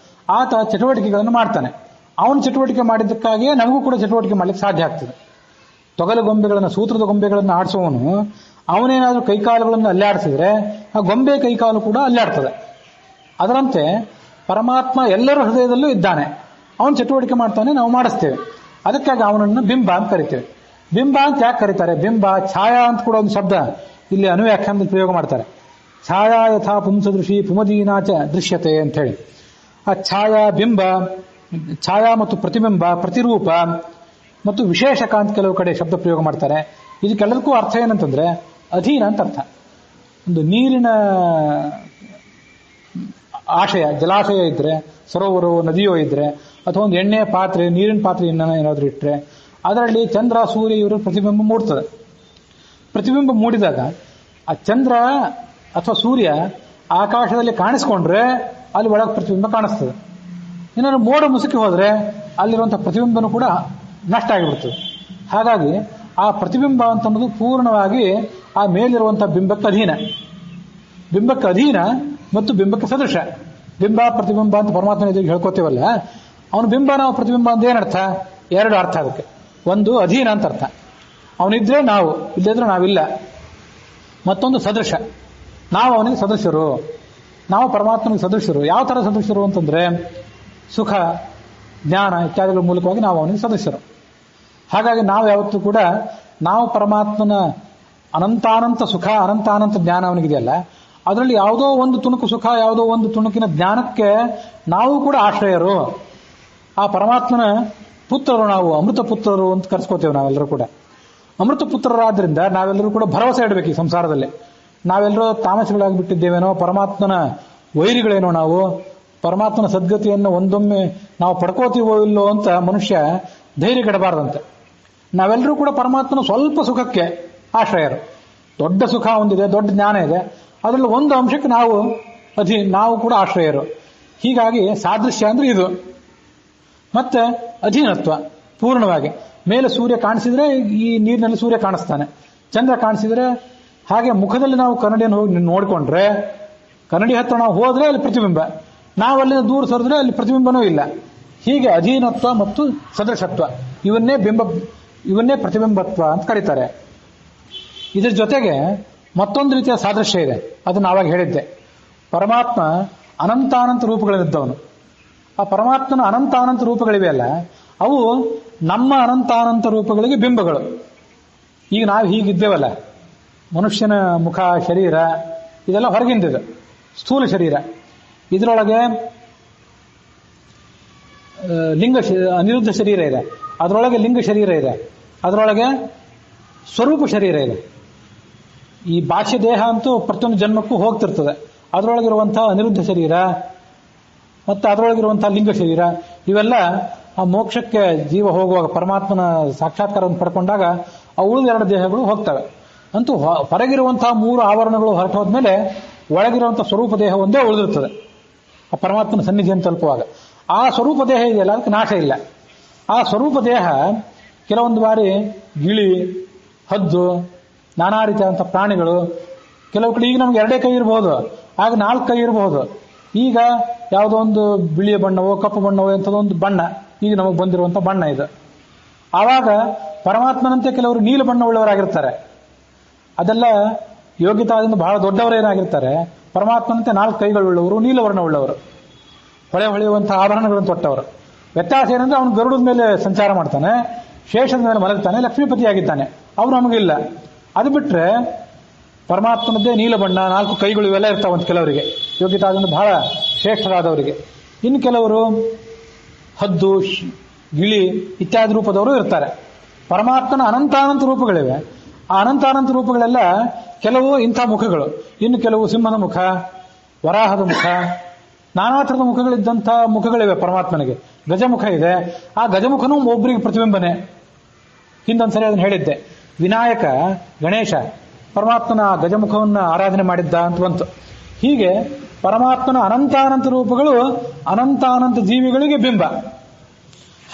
ಆತ ಚಟುವಟಿಕೆಗಳನ್ನು ಮಾಡ್ತಾನೆ. ಅವನು ಚಟುವಟಿಕೆ ಮಾಡಿದ್ದಕ್ಕಾಗಿಯೇ ನಮಗೂ ಕೂಡ ಚಟುವಟಿಕೆ ಮಾಡ್ಲಿಕ್ಕೆ ಸಾಧ್ಯ ಆಗ್ತದೆ. ತೊಗಲು ಗೊಂಬೆಗಳನ್ನು, ಸೂತ್ರದ ಗೊಂಬೆಗಳನ್ನು ಆಡಿಸುವವನು ಅವನೇನಾದ್ರೂ ಕೈಕಾಲುಗಳನ್ನು ಅಲ್ಲಾಡಿಸಿದ್ರೆ ಆ ಗೊಂಬೆ ಕೈಕಾಲು ಕೂಡ ಅಲ್ಲಾಡ್ತದೆ. ಅದರಂತೆ ಪರಮಾತ್ಮ ಎಲ್ಲರ ಹೃದಯದಲ್ಲೂ ಇದ್ದಾನೆ. ಅವನು ಚಟುವಟಿಕೆ ಮಾಡ್ತಾನೆ, ನಾವು ಮಾಡಿಸ್ತೇವೆ. ಅದಕ್ಕಾಗಿ ಅವನನ್ನು ಬಿಂಬ ಅಂತ ಕರಿತೇವೆ. ಬಿಂಬ ಅಂತ ಯಾಕೆ ಕರೀತಾರೆ? ಬಿಂಬ, ಛಾಯಾ ಅಂತ ಕೂಡ ಒಂದು ಶಬ್ದ ಇಲ್ಲಿ ಅನುವ್ಯಾಖ್ಯಾನದಲ್ಲಿ ಪ್ರಯೋಗ ಮಾಡ್ತಾರೆ. ಛಾಯಾ ಯಥಾ ಪುಂಸದೃಶಿ ಪುಮದೀನಾಚ ದೃಶ್ಯತೆ ಅಂತ ಹೇಳಿ. ಆ ಛಾಯಾ, ಬಿಂಬ, ಛಾಯಾ ಮತ್ತು ಪ್ರತಿಬಿಂಬ, ಪ್ರತಿರೂಪ ಮತ್ತು ವಿಶೇಷಕ ಅಂತ ಕೆಲವು ಕಡೆ ಶಬ್ದ ಪ್ರಯೋಗ ಮಾಡ್ತಾರೆ. ಇದಕ್ಕೆಲ್ಲದಕ್ಕೂ ಅರ್ಥ ಏನಂತಂದ್ರೆ ಅಧೀನ ಅಂತ ಅರ್ಥ. ಒಂದು ನೀರಿನ ಆಶಯ, ಜಲಾಶಯ ಇದ್ರೆ, ಸರೋವರವೋ ನದಿಯೋ ಇದ್ರೆ, ಅಥವಾ ಒಂದು ಎಣ್ಣೆ ಪಾತ್ರೆ, ನೀರಿನ ಪಾತ್ರೆ ಏನಾದ್ರೂ ಇಟ್ಟರೆ ಅದರಲ್ಲಿ ಚಂದ್ರ, ಸೂರ್ಯ ಇವರ ಪ್ರತಿಬಿಂಬ ಮೂಡ್ತದೆ. ಪ್ರತಿಬಿಂಬ ಮೂಡಿದಾಗ ಆ ಚಂದ್ರ ಅಥವಾ ಸೂರ್ಯ ಆಕಾಶದಲ್ಲಿ ಕಾಣಿಸ್ಕೊಂಡ್ರೆ ಅಲ್ಲಿ ಒಳಗೆ ಪ್ರತಿಬಿಂಬ ಕಾಣಿಸ್ತದೆ. ಏನಾದ್ರು ಮೋಡ ಮುಸುಕಿ ಹೋದ್ರೆ ಅಲ್ಲಿರುವಂತಹ ಪ್ರತಿಬಿಂಬನೂ ಕೂಡ ನಷ್ಟ ಆಗಿಬಿಡ್ತದೆ. ಹಾಗಾಗಿ ಆ ಪ್ರತಿಬಿಂಬ ಅಂತ ಅನ್ನೋದು ಪೂರ್ಣವಾಗಿ ಆ ಮೇಲಿರುವಂತಹ ಬಿಂಬಕ್ಕೆ ಅಧೀನ. ಬಿಂಬಕ್ಕೆ ಅಧೀನ ಮತ್ತು ಬಿಂಬಕ್ಕೆ ಸದೃಶ. ಬಿಂಬ ಪ್ರತಿಬಿಂಬ ಅಂತ ಪರಮಾತ್ಮನ ಎದುರಿಗೆ ಹೇಳ್ಕೋತೀವಲ್ಲ, ಅವನು ಬಿಂಬ, ನಾವು ಪ್ರತಿಬಿಂಬ ಅಂತ ಏನರ್ಥ? 2 ಅರ್ಥ ಅದಕ್ಕೆ. ಒಂದು ಅಧೀನ ಅಂತ ಅರ್ಥ, ಅವನಿದ್ರೆ ನಾವು, ಇಲ್ಲದ್ರೆ ನಾವಿಲ್ಲ. ಮತ್ತೊಂದು ಸದೃಶ, ನಾವು ಅವನಿಗೆ ಸದೃಶರು, ನಾವು ಪರಮಾತ್ಮನಿಗೆ ಸದೃಶರು. ಯಾವ ತರ ಸದೃಶರು ಅಂತಂದ್ರೆ ಸುಖ, ಜ್ಞಾನ ಇತ್ಯಾದಿಗಳ ಮೂಲಕವಾಗಿ ನಾವು ಅವನಿಗೆ ಸದೃಶರು. ಹಾಗಾಗಿ ನಾವು ಯಾವತ್ತೂ ಕೂಡ ನಾವು ಪರಮಾತ್ಮನ ಅನಂತಾನಂತ ಸುಖ, ಅನಂತಾನಂತ ಜ್ಞಾನ ಅವನಿಗಿದೆಯಲ್ಲ, ಅದರಲ್ಲಿ ಯಾವುದೋ ಒಂದು ತುಣುಕು ಸುಖ, ಯಾವುದೋ ಒಂದು ತುಣುಕಿನ ಜ್ಞಾನಕ್ಕೆ ನಾವು ಕೂಡ ಆಶ್ರಯರು. ಆ ಪರಮಾತ್ಮನ ಪುತ್ರರು ನಾವು, ಅಮೃತ ಪುತ್ರರು ಅಂತ ಕರೆಸ್ಕೋತೇವೆ ನಾವೆಲ್ಲರೂ ಕೂಡ. ಅಮೃತ ಪುತ್ರರಾದ್ರಿಂದ ನಾವೆಲ್ಲರೂ ಕೂಡ ಭರವಸೆ ಇಡಬೇಕು ಈ ಸಂಸಾರದಲ್ಲಿ. ನಾವೆಲ್ಲರೂ ತಾಮಸಗಳಾಗಿ ಬಿಟ್ಟಿದ್ದೇವೇನೋ, ಪರಮಾತ್ಮನ ವೈರಿಗಳೇನೋ ನಾವು, ಪರಮಾತ್ಮನ ಸದ್ಗತಿಯನ್ನು ಒಂದೊಮ್ಮೆ ನಾವು ಪಡ್ಕೋತೀವೋ ಇಲ್ಲೋ ಅಂತ ಮನುಷ್ಯ ಧೈರ್ಯಗೆಡಬಾರದಂತೆ. ನಾವೆಲ್ಲರೂ ಕೂಡ ಪರಮಾತ್ಮನ ಸ್ವಲ್ಪ ಸುಖಕ್ಕೆ ಆಶ್ರಯರು. ದೊಡ್ಡ ಸುಖ ಒಂದಿದೆ, ದೊಡ್ಡ ಜ್ಞಾನ ಇದೆ, ಅದರಲ್ಲಿ ಒಂದು ಅಂಶಕ್ಕೆ ನಾವು ಕೂಡ ಆಶ್ರಯರು. ಹೀಗಾಗಿ ಸಾದೃಶ್ಯ ಅಂದ್ರೆ ಇದು. ಮತ್ತೆ ಅಧೀನತ್ವ ಪೂರ್ಣವಾಗಿ. ಮೇಲೆ ಸೂರ್ಯ ಕಾಣಿಸಿದ್ರೆ ಈ ನೀರಿನಲ್ಲಿ ಸೂರ್ಯ ಕಾಣಿಸ್ತಾನೆ, ಚಂದ್ರ ಕಾಣಿಸಿದ್ರೆ ಹಾಗೆ ಮುಖದಲ್ಲಿ ನಾವು ಕನ್ನಡಿಯನ್ನು ಹೋಗಿ ನೋಡಿಕೊಂಡ್ರೆ, ಕನ್ನಡಿ ಹತ್ರ ನಾವು ಹೋದ್ರೆ ಅಲ್ಲಿ ಪ್ರತಿಬಿಂಬ, ನಾವಲ್ಲಿಂದ ದೂರ ಸರಿದ್ರೆ ಅಲ್ಲಿ ಪ್ರತಿಬಿಂಬನೂ ಇಲ್ಲ. ಹೀಗೆ ಅಧೀನತ್ವ ಮತ್ತು ಸದೃಶತ್ವ ಇವನ್ನೇ ಪ್ರತಿಬಿಂಬತ್ವ ಅಂತ ಕರೀತಾರೆ. ಇದ್ರ ಜೊತೆಗೆ ಮತ್ತೊಂದು ರೀತಿಯ ಸಾದೃಶ್ಯ ಇದೆ, ಅದನ್ನು ಆವಾಗ ಹೇಳಿದ್ದೆ. ಪರಮಾತ್ಮ ಅನಂತಾನಂತ ರೂಪಗಳಿದ್ದವನು. ಆ ಪರಮಾತ್ಮನ ಅನಂತಾನಂತ ರೂಪಗಳಿವೆಯಲ್ಲ, ಅವು ನಮ್ಮ ಅನಂತಾನಂತ ರೂಪಗಳಿಗೆ ಬಿಂಬಗಳು. ಈಗ ನಾವು ಹೀಗಿದ್ದೇವಲ್ಲ, ಮನುಷ್ಯನ ಮುಖ, ಶರೀರ ಇದೆಲ್ಲ ಹೊರಗಿಂದಿದೆ, ಸ್ಥೂಲ ಶರೀರ. ಇದರೊಳಗೆ ಅನಿರುದ್ಧ ಶರೀರ ಇದೆ, ಅದರೊಳಗೆ ಲಿಂಗ ಶರೀರ ಇದೆ, ಅದರೊಳಗೆ ಸ್ವರೂಪ ಶರೀರ ಇದೆ. ಈ ಬಾಹ್ಯ ದೇಹ ಅಂತೂ ಪ್ರತಿಯೊಂದು ಜನ್ಮಕ್ಕೂ ಹೋಗ್ತಿರ್ತದೆ. ಅದರೊಳಗಿರುವಂತಹ ಅನಿರುದ್ಧ ಶರೀರ ಮತ್ತು ಅದರೊಳಗಿರುವಂತಹ ಲಿಂಗ ಶರೀರ ಇವೆಲ್ಲ ಆ ಮೋಕ್ಷಕ್ಕೆ ಜೀವ ಹೋಗುವಾಗ, ಪರಮಾತ್ಮನ ಸಾಕ್ಷಾತ್ಕಾರವನ್ನು ಪಡ್ಕೊಂಡಾಗ ಆ ಉಳಿದ 2 ದೇಹಗಳು ಹೋಗ್ತವೆ. ಅಂತೂ ಹೊರಗಿರುವಂತಹ 3 ಆವರಣಗಳು ಹೊರಟೋದ್ಮೇಲೆ ಒಳಗಿರುವಂತಹ ಸ್ವರೂಪ ದೇಹ ಒಂದೇ ಉಳಿದಿರ್ತದೆ ಆ ಪರಮಾತ್ಮನ ಸನ್ನಿಧಿಯನ್ನು ತಲುಪುವಾಗ. ಆ ಸ್ವರೂಪ ದೇಹ ಇದೆಯಲ್ಲ, ಅದಕ್ಕೆ ನಾಶ ಇಲ್ಲ. ಆ ಸ್ವರೂಪ ದೇಹ ಕೆಲವೊಂದು ಬಾರಿ ಗಿಳಿ, ಹದ್ದು, ನಾನಾ ರೀತಿಯಾದಂಥ ಪ್ರಾಣಿಗಳು, ಕೆಲವು ಕಡೆ ಈಗ ನಮ್ಗೆ 2 ಕೈ ಇರಬಹುದು, ಆಗ 4 ಕೈ ಇರಬಹುದು. ಈಗ ಯಾವುದೋ ಒಂದು ಬಿಳಿಯ ಬಣ್ಣವೋ ಕಪ್ಪು ಬಣ್ಣವೋ ಎಂಥದೊಂದು ಬಣ್ಣ ಈಗ ನಮಗೆ ಬಂದಿರುವಂಥ ಬಣ್ಣ ಇದು. ಆವಾಗ ಪರಮಾತ್ಮನಂತೆ ಕೆಲವರು ನೀಲ ಬಣ್ಣ ಉಳ್ಳವರಾಗಿರ್ತಾರೆ. ಅದೆಲ್ಲ ಯೋಗ್ಯತಾದಿಂದ ಬಹಳ ದೊಡ್ಡವರೇನಾಗಿರ್ತಾರೆ. ಪರಮಾತ್ಮನಂತೆ 4 ಕೈಗಳುಳ್ಳವರು, ನೀಲವರ್ಣ ಉಳ್ಳವರು, ಹೊಳೆಯುವಂತಹ ಆಭರಣಗಳನ್ನು ತೊಟ್ಟವರು. ವ್ಯತ್ಯಾಸ ಏನಂದ್ರೆ ಅವನು ಗರುಡದ ಮೇಲೆ ಸಂಚಾರ ಮಾಡ್ತಾನೆ, ಶೇಷದ ಮೇಲೆ ಮಲಗ್ತಾನೆ, ಲಕ್ಷ್ಮೀಪತಿಯಾಗಿದ್ದಾನೆ. ಅವ್ರು ನಮಗಿಲ್ಲ. ಅದು ಬಿಟ್ರೆ ಪರಮಾತ್ಮನದ್ದೇ ನೀಲ ಬಣ್ಣ, 4 ಕೈಗಳು ಇವೆಲ್ಲ ಇರ್ತಾವಂತ ಕೆಲವರಿಗೆ, ಯೋಗ್ಯತಾದಿಂದ ಬಹಳ ಶ್ರೇಷ್ಠರಾದವರಿಗೆ. ಇನ್ನು ಕೆಲವರು ಹದ್ದು, ಗಿಳಿ ಇತ್ಯಾದಿ ರೂಪದವರು ಇರ್ತಾರೆ. ಪರಮಾತ್ಮನ ಅನಂತಾನಂತ ರೂಪಗಳಿವೆ. ಆ ಅನಂತಾನಂತ ರೂಪಗಳೆಲ್ಲ ಕೆಲವು ಇಂಥ ಮುಖಗಳು, ಇನ್ನು ಕೆಲವು ಸಿಂಹದ ಮುಖ, ವರಾಹದ ಮುಖ, ನಾನಾ ಥರದ ಮುಖಗಳಿದ್ದಂಥ ಮುಖಗಳಿವೆ ಪರಮಾತ್ಮನಿಗೆ. ಗಜಮುಖ ಇದೆ, ಆ ಗಜಮುಖನೂ ಒಬ್ಬರಿಗೆ ಪ್ರತಿಬಿಂಬನೆ. ಹಿಂದೊಂದ್ಸರಿ ಅದನ್ನು ಹೇಳಿದ್ದೆ. ವಿನಾಯಕ ಗಣೇಶ ಪರಮಾತ್ಮನ ಗಜಮುಖವನ್ನು ಆರಾಧನೆ ಮಾಡಿದ್ದ ಅಂತ ಬಂತು. ಹೀಗೆ ಪರಮಾತ್ಮನ ಅನಂತಾನಂತ ರೂಪಗಳು ಅನಂತಾನಂತ ಜೀವಿಗಳಿಗೆ ಬಿಂಬ.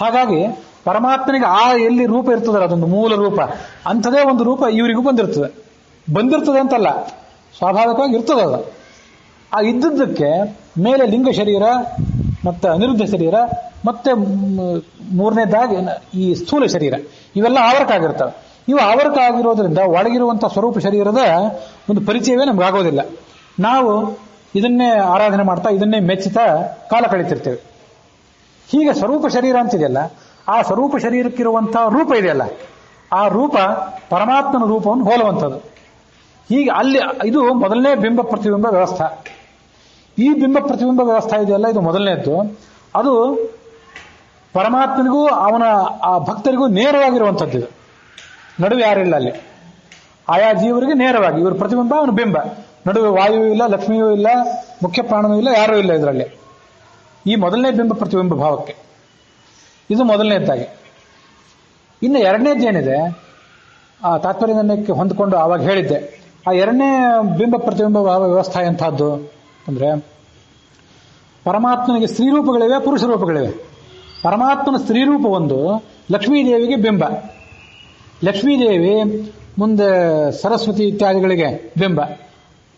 ಹಾಗಾಗಿ ಪರಮಾತ್ಮನಿಗೆ ಆ ಎಲ್ಲಿ ರೂಪ ಇರ್ತದಲ್ಲ, ಅದೊಂದು ಮೂಲ ರೂಪ, ಅಂಥದೇ ಒಂದು ರೂಪ ಇವರಿಗೂ ಬಂದಿರ್ತದೆ ಅಂತಲ್ಲ, ಸ್ವಾಭಾವಿಕವಾಗಿ ಇರ್ತದೆ ಅದು. ಆ ಇದ್ದದ್ದಕ್ಕೆ ಮೇಲೆ ಲಿಂಗ ಶರೀರ ಮತ್ತೆ ಅನಿರುದ್ಧ ಶರೀರ ಮತ್ತೆ ಮೂರನೇದಾಗಿ ಈ ಸ್ಥೂಲ ಶರೀರ, ಇವೆಲ್ಲ ಆವರಕ ಆಗಿರ್ತವೆ. ಇವು ಆವರಕ ಆಗಿರೋದ್ರಿಂದ ಒಳಗಿರುವಂತಹ ಸ್ವರೂಪ ಶರೀರದ ಒಂದು ಪರಿಚಯವೇ ನಮ್ಗೆ ಆಗೋದಿಲ್ಲ. ನಾವು ಇದನ್ನೇ ಆರಾಧನೆ ಮಾಡ್ತಾ ಇದನ್ನೇ ಮೆಚ್ಚುತ್ತಾ ಕಾಲ ಕಳೀತಿರ್ತೇವೆ. ಹೀಗೆ ಸ್ವರೂಪ ಶರೀರ ಅಂತಿದೆಯಲ್ಲ, ಆ ಸ್ವರೂಪ ಶರೀರಕ್ಕಿರುವಂತಹ ರೂಪ ಇದೆಯಲ್ಲ, ಆ ರೂಪ ಪರಮಾತ್ಮನ ರೂಪವನ್ನು ಹೋಲುವಂಥದ್ದು. ಹೀಗೆ ಅಲ್ಲಿ ಇದು ಮೊದಲನೇ ಬಿಂಬ ಪ್ರತಿಬಿಂಬ ವ್ಯವಸ್ಥೆ. ಈ ಬಿಂಬ ಪ್ರತಿಬಿಂಬ ವ್ಯವಸ್ಥೆ ಇದೆಯಲ್ಲ, ಇದು ಮೊದಲನೇದ್ದು. ಅದು ಪರಮಾತ್ಮನಿಗೂ ಅವನ ಆ ಭಕ್ತರಿಗೂ ನೇರವಾಗಿರುವಂಥದ್ದು. ಇದು ನಡುವೆ ಯಾರಿಲ್ಲ ಅಲ್ಲಿ. ಆಯಾ ಜೀವರಿಗೆ ನೇರವಾಗಿ ಇವರು ಪ್ರತಿಬಿಂಬ, ಅವನು ಬಿಂಬ. ನಡುವೆ ವಾಯುವೂ ಇಲ್ಲ, ಲಕ್ಷ್ಮಿಯೂ ಇಲ್ಲ, ಮುಖ್ಯ ಪ್ರಾಣನೂ ಇಲ್ಲ, ಯಾರೂ ಇಲ್ಲ ಇದರಲ್ಲಿ. ಈ ಮೊದಲನೇ ಬಿಂಬ ಪ್ರತಿಬಿಂಬ ಭಾವಕ್ಕೆ ಇದು ಮೊದಲನೇದ್ದಾಗಿ. ಇನ್ನು ಎರಡನೇದ್ದೇನಿದೆ, ಆ ತಾತ್ಪರ್ಯ ನಿರ್ಣಯಕ್ಕೆ ಹೊಂದಿಕೊಂಡು ಆವಾಗ ಹೇಳಿದ್ದೆ. ಆ ಎರಡನೇ ಬಿಂಬ ಪ್ರತಿಬಿಂಬ ಭಾವ ವ್ಯವಸ್ಥೆ ಎಂಥದ್ದು ಅಂದ್ರೆ, ಪರಮಾತ್ಮನಿಗೆ ಸ್ತ್ರೀರೂಪಗಳಿವೆ, ಪುರುಷ ರೂಪಗಳಿವೆ. ಪರಮಾತ್ಮನ ಸ್ತ್ರೀರೂಪ ಒಂದು ಲಕ್ಷ್ಮೀದೇವಿಗೆ ಬಿಂಬ. ಲಕ್ಷ್ಮೀದೇವಿ ಮುಂದೆ ಸರಸ್ವತಿ ಇತ್ಯಾದಿಗಳಿಗೆ ಬಿಂಬ.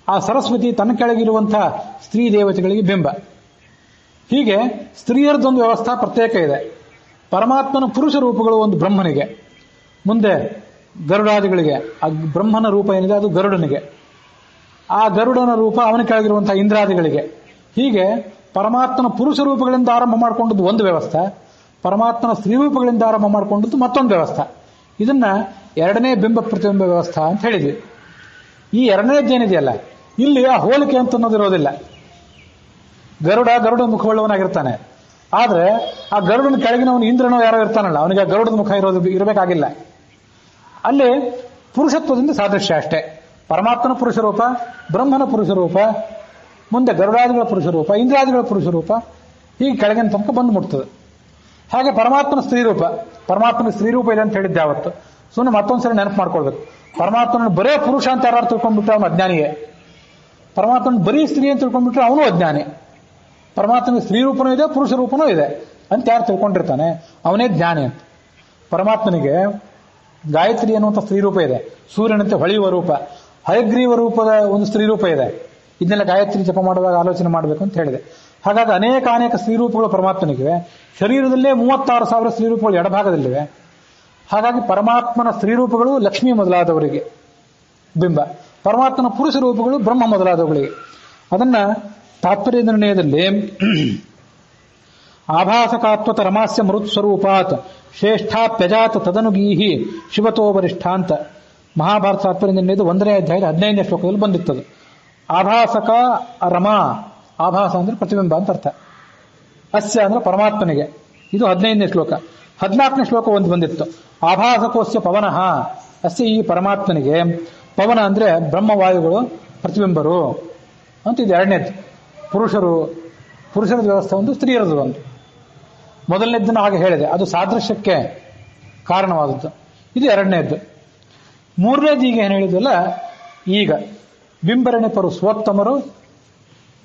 ಆ ಸರಸ್ವತಿ ತನ್ನ ಕೆಳಗಿರುವಂತಹ ಸ್ತ್ರೀ ದೇವತೆಗಳಿಗೆ ಬಿಂಬ. ಹೀಗೆ ಸ್ತ್ರೀಯರದೊಂದು ವ್ಯವಸ್ಥೆ ಪ್ರತ್ಯೇಕ ಇದೆ. ಪರಮಾತ್ಮನ ಪುರುಷ ರೂಪಗಳು ಒಂದು ಬ್ರಹ್ಮನಿಗೆ, ಮುಂದೆ ಗರುಡಾದಿಗಳಿಗೆ. ಆ ಬ್ರಹ್ಮನ ರೂಪ ಏನಿದೆ ಅದು ಗರುಡನಿಗೆ, ಆ ಗರುಡನ ರೂಪ ಅವನ ಕೆಳಗಿರುವಂತಹ ಇಂದ್ರಾದಿಗಳಿಗೆ. ಹೀಗೆ ಪರಮಾತ್ಮನ ಪುರುಷ ರೂಪಗಳಿಂದ ಆರಂಭ ಮಾಡಿಕೊಂಡದ್ದು ಒಂದು ವ್ಯವಸ್ಥೆ, ಪರಮಾತ್ಮನ ಸ್ತ್ರೀರೂಪಗಳಿಂದ ಆರಂಭ ಮಾಡಿಕೊಂಡದ್ದು ಮತ್ತೊಂದು ವ್ಯವಸ್ಥೆ. ಇದನ್ನ ಎರಡನೇ ಬಿಂಬ ಪ್ರತಿಬಿಂಬ ವ್ಯವಸ್ಥೆ ಅಂತ ಹೇಳಿದ್ವಿ. ಈ ಎರಡನೇದ್ದೇನಿದೆಯಲ್ಲ, ಇಲ್ಲಿ ಆ ಹೋಲಿಕೆ ಅಂತ ಅನ್ನೋದಿರೋದಿಲ್ಲ. ಗರುಡ ಮುಖವುಳ್ಳವನಾಗಿರ್ತಾನೆ, ಆದ್ರೆ ಆ ಗರುಡನ ಕೆಳಗಿನವನು ಇಂದ್ರನೋ ಯಾರೋ ಇರ್ತಾನಲ್ಲ, ಅವನಿಗೆ ಆ ಗರುಡದ ಮುಖ ಇರಬೇಕಾಗಿಲ್ಲ. ಅಲ್ಲಿ ಪುರುಷತ್ವದಿಂದ ಸಾದೃಶ್ಯ ಅಷ್ಟೇ. ಪರಮಾತ್ಮನ ಪುರುಷ ರೂಪ, ಬ್ರಹ್ಮನ ಪುರುಷ ರೂಪ, ಮುಂದೆ ಗರುಡಾದಿಗಳ ಪುರುಷ ರೂಪ, ಇಂದ್ರಾದಿಗಳ ಪುರುಷ ರೂಪ, ಹೀಗೆ ಕೆಳಗಿನ ತನಕ ಬಂದು ಮುಟ್ತದೆ. ಹಾಗೆ ಪರಮಾತ್ಮನ ಸ್ತ್ರೀರೂಪ, ಪರಮಾತ್ಮನ ಸ್ತ್ರೀರೂಪ ಇದೆ ಅಂತ ಹೇಳಿದ್ದೆ ಅವತ್ತು. ಸುಮ್ಮನೆ ಮತ್ತೊಂದ್ಸರಿ ನೆನಪು ಮಾಡ್ಕೊಳ್ಬೇಕು. ಪರಮಾತ್ಮನ ಬರೇ ಪುರುಷ ಅಂತ ಯಾರು ತಿಳ್ಕೊಂಡ್ಬಿಟ್ರೆ ಅವನು ಅಜ್ಞಾನಿಯೇ. ಪರಮಾತ್ಮನ ಬರೀ ಸ್ತ್ರೀ ಅಂತ ತಿಳ್ಕೊಂಡ್ಬಿಟ್ರೆ ಅವನು ಅಜ್ಞಾನಿ. ಪರಮಾತ್ಮನ ಸ್ತ್ರೀರೂಪನೂ ಇದೆ, ಪುರುಷ ರೂಪನೂ ಇದೆ ಅಂತ ಯಾರು ತಿಳ್ಕೊಂಡಿರ್ತಾನೆ ಅವನೇ ಜ್ಞಾನಿ ಅಂತ. ಪರಮಾತ್ಮನಿಗೆ ಗಾಯತ್ರಿ ಅನ್ನುವಂಥ ಸ್ತ್ರೀರೂಪ ಇದೆ, ಸೂರ್ಯನಂತೆ ಹೊಳೆಯುವ ರೂಪ. ಹಯಗ್ರೀವ ರೂಪದ ಒಂದು ಸ್ತ್ರೀರೂಪ ಇದೆ. ಇದನ್ನೆಲ್ಲ ಗಾಯತ್ರಿ ಜಪ ಮಾಡುವಾಗ ಆಲೋಚನೆ ಮಾಡಬೇಕು ಅಂತ ಹೇಳಿದೆ. ಹಾಗಾಗಿ ಅನೇಕ ಸ್ತ್ರೀರೂಪಗಳು ಪರಮಾತ್ಮನಿಗಿವೆ. ಶರೀರದಲ್ಲೇ 36,000 ಸ್ತ್ರೀರೂಪಗಳು ಎಡಭಾಗದಲ್ಲಿವೆ. ಹಾಗಾಗಿ ಪರಮಾತ್ಮನ ಸ್ತ್ರೀರೂಪಗಳು ಲಕ್ಷ್ಮೀ ಮೊದಲಾದವರಿಗೆ ಬಿಂಬ, ಪರಮಾತ್ಮನ ಪುರುಷ ರೂಪಗಳು ಬ್ರಹ್ಮ ಮೊದಲಾದವುಗಳಿಗೆ. ಅದನ್ನ ತಾತ್ಪರ್ಯ ನಿರ್ಣಯದಲ್ಲಿ ಆಭಾಸಕಾತ್ವತ ರಮಾಸ್ಯ ಮರುತ್ ಸ್ವರೂಪಾತ್ ಶ್ರೇಷ್ಠಾಪ್ಯಜಾತ ತದನುಗೀಹಿ ಶಿವತೋ ವರಿಷ್ಠಾಂತ ಮಹಾಭಾರತ ತಾತ್ಪರ್ಯ ನಿರ್ಣಯದ 1ನೇ ಅಧ್ಯಾಯದ 15ನೇ ಶ್ಲೋಕದಲ್ಲಿ ಬಂದಿರ್ತದೆ. ಆಭಾಸಕ ರಮಾ, ಆಭಾಸ ಅಂದ್ರೆ ಪ್ರತಿಬಿಂಬ ಅಂತ ಅರ್ಥ. ಅಸ್ಯ ಅಂದ್ರೆ ಪರಮಾತ್ಮನಿಗೆ, ಇದು 15ನೇ ಶ್ಲೋಕ. 14ನೇ ಶ್ಲೋಕ ಒಂದು ಬಂದಿತ್ತು, ಆಭಾಸಕೋಸ್ಯ ಪವನಃ, ಅಸ್ಯ ಈ ಪರಮಾತ್ಮನಿಗೆ ಪವನ ಅಂದ್ರೆ ಬ್ರಹ್ಮವಾಯುಗಳು ಪ್ರತಿಬಿಂಬರು ಅಂತ. ಇದು ಎರಡನೇದು. ಪುರುಷರದ ವ್ಯವಸ್ಥೆ ಒಂದು, ಸ್ತ್ರೀಯರದು ಒಂದು. ಮೊದಲನೇದನ್ನು ಹಾಗೆ ಹೇಳಿದೆ, ಅದು ಸಾದೃಶ್ಯಕ್ಕೆ ಕಾರಣವಾದದ್ದು. ಇದು ಎರಡನೇದ್ದು. ಮೂರನೇದು ಈಗ ಏನು ಹೇಳಿದ್ವಲ್ಲ, ಈಗ ಬಿಂಬರಣಿಪರು ಸ್ವೋತ್ತಮರು,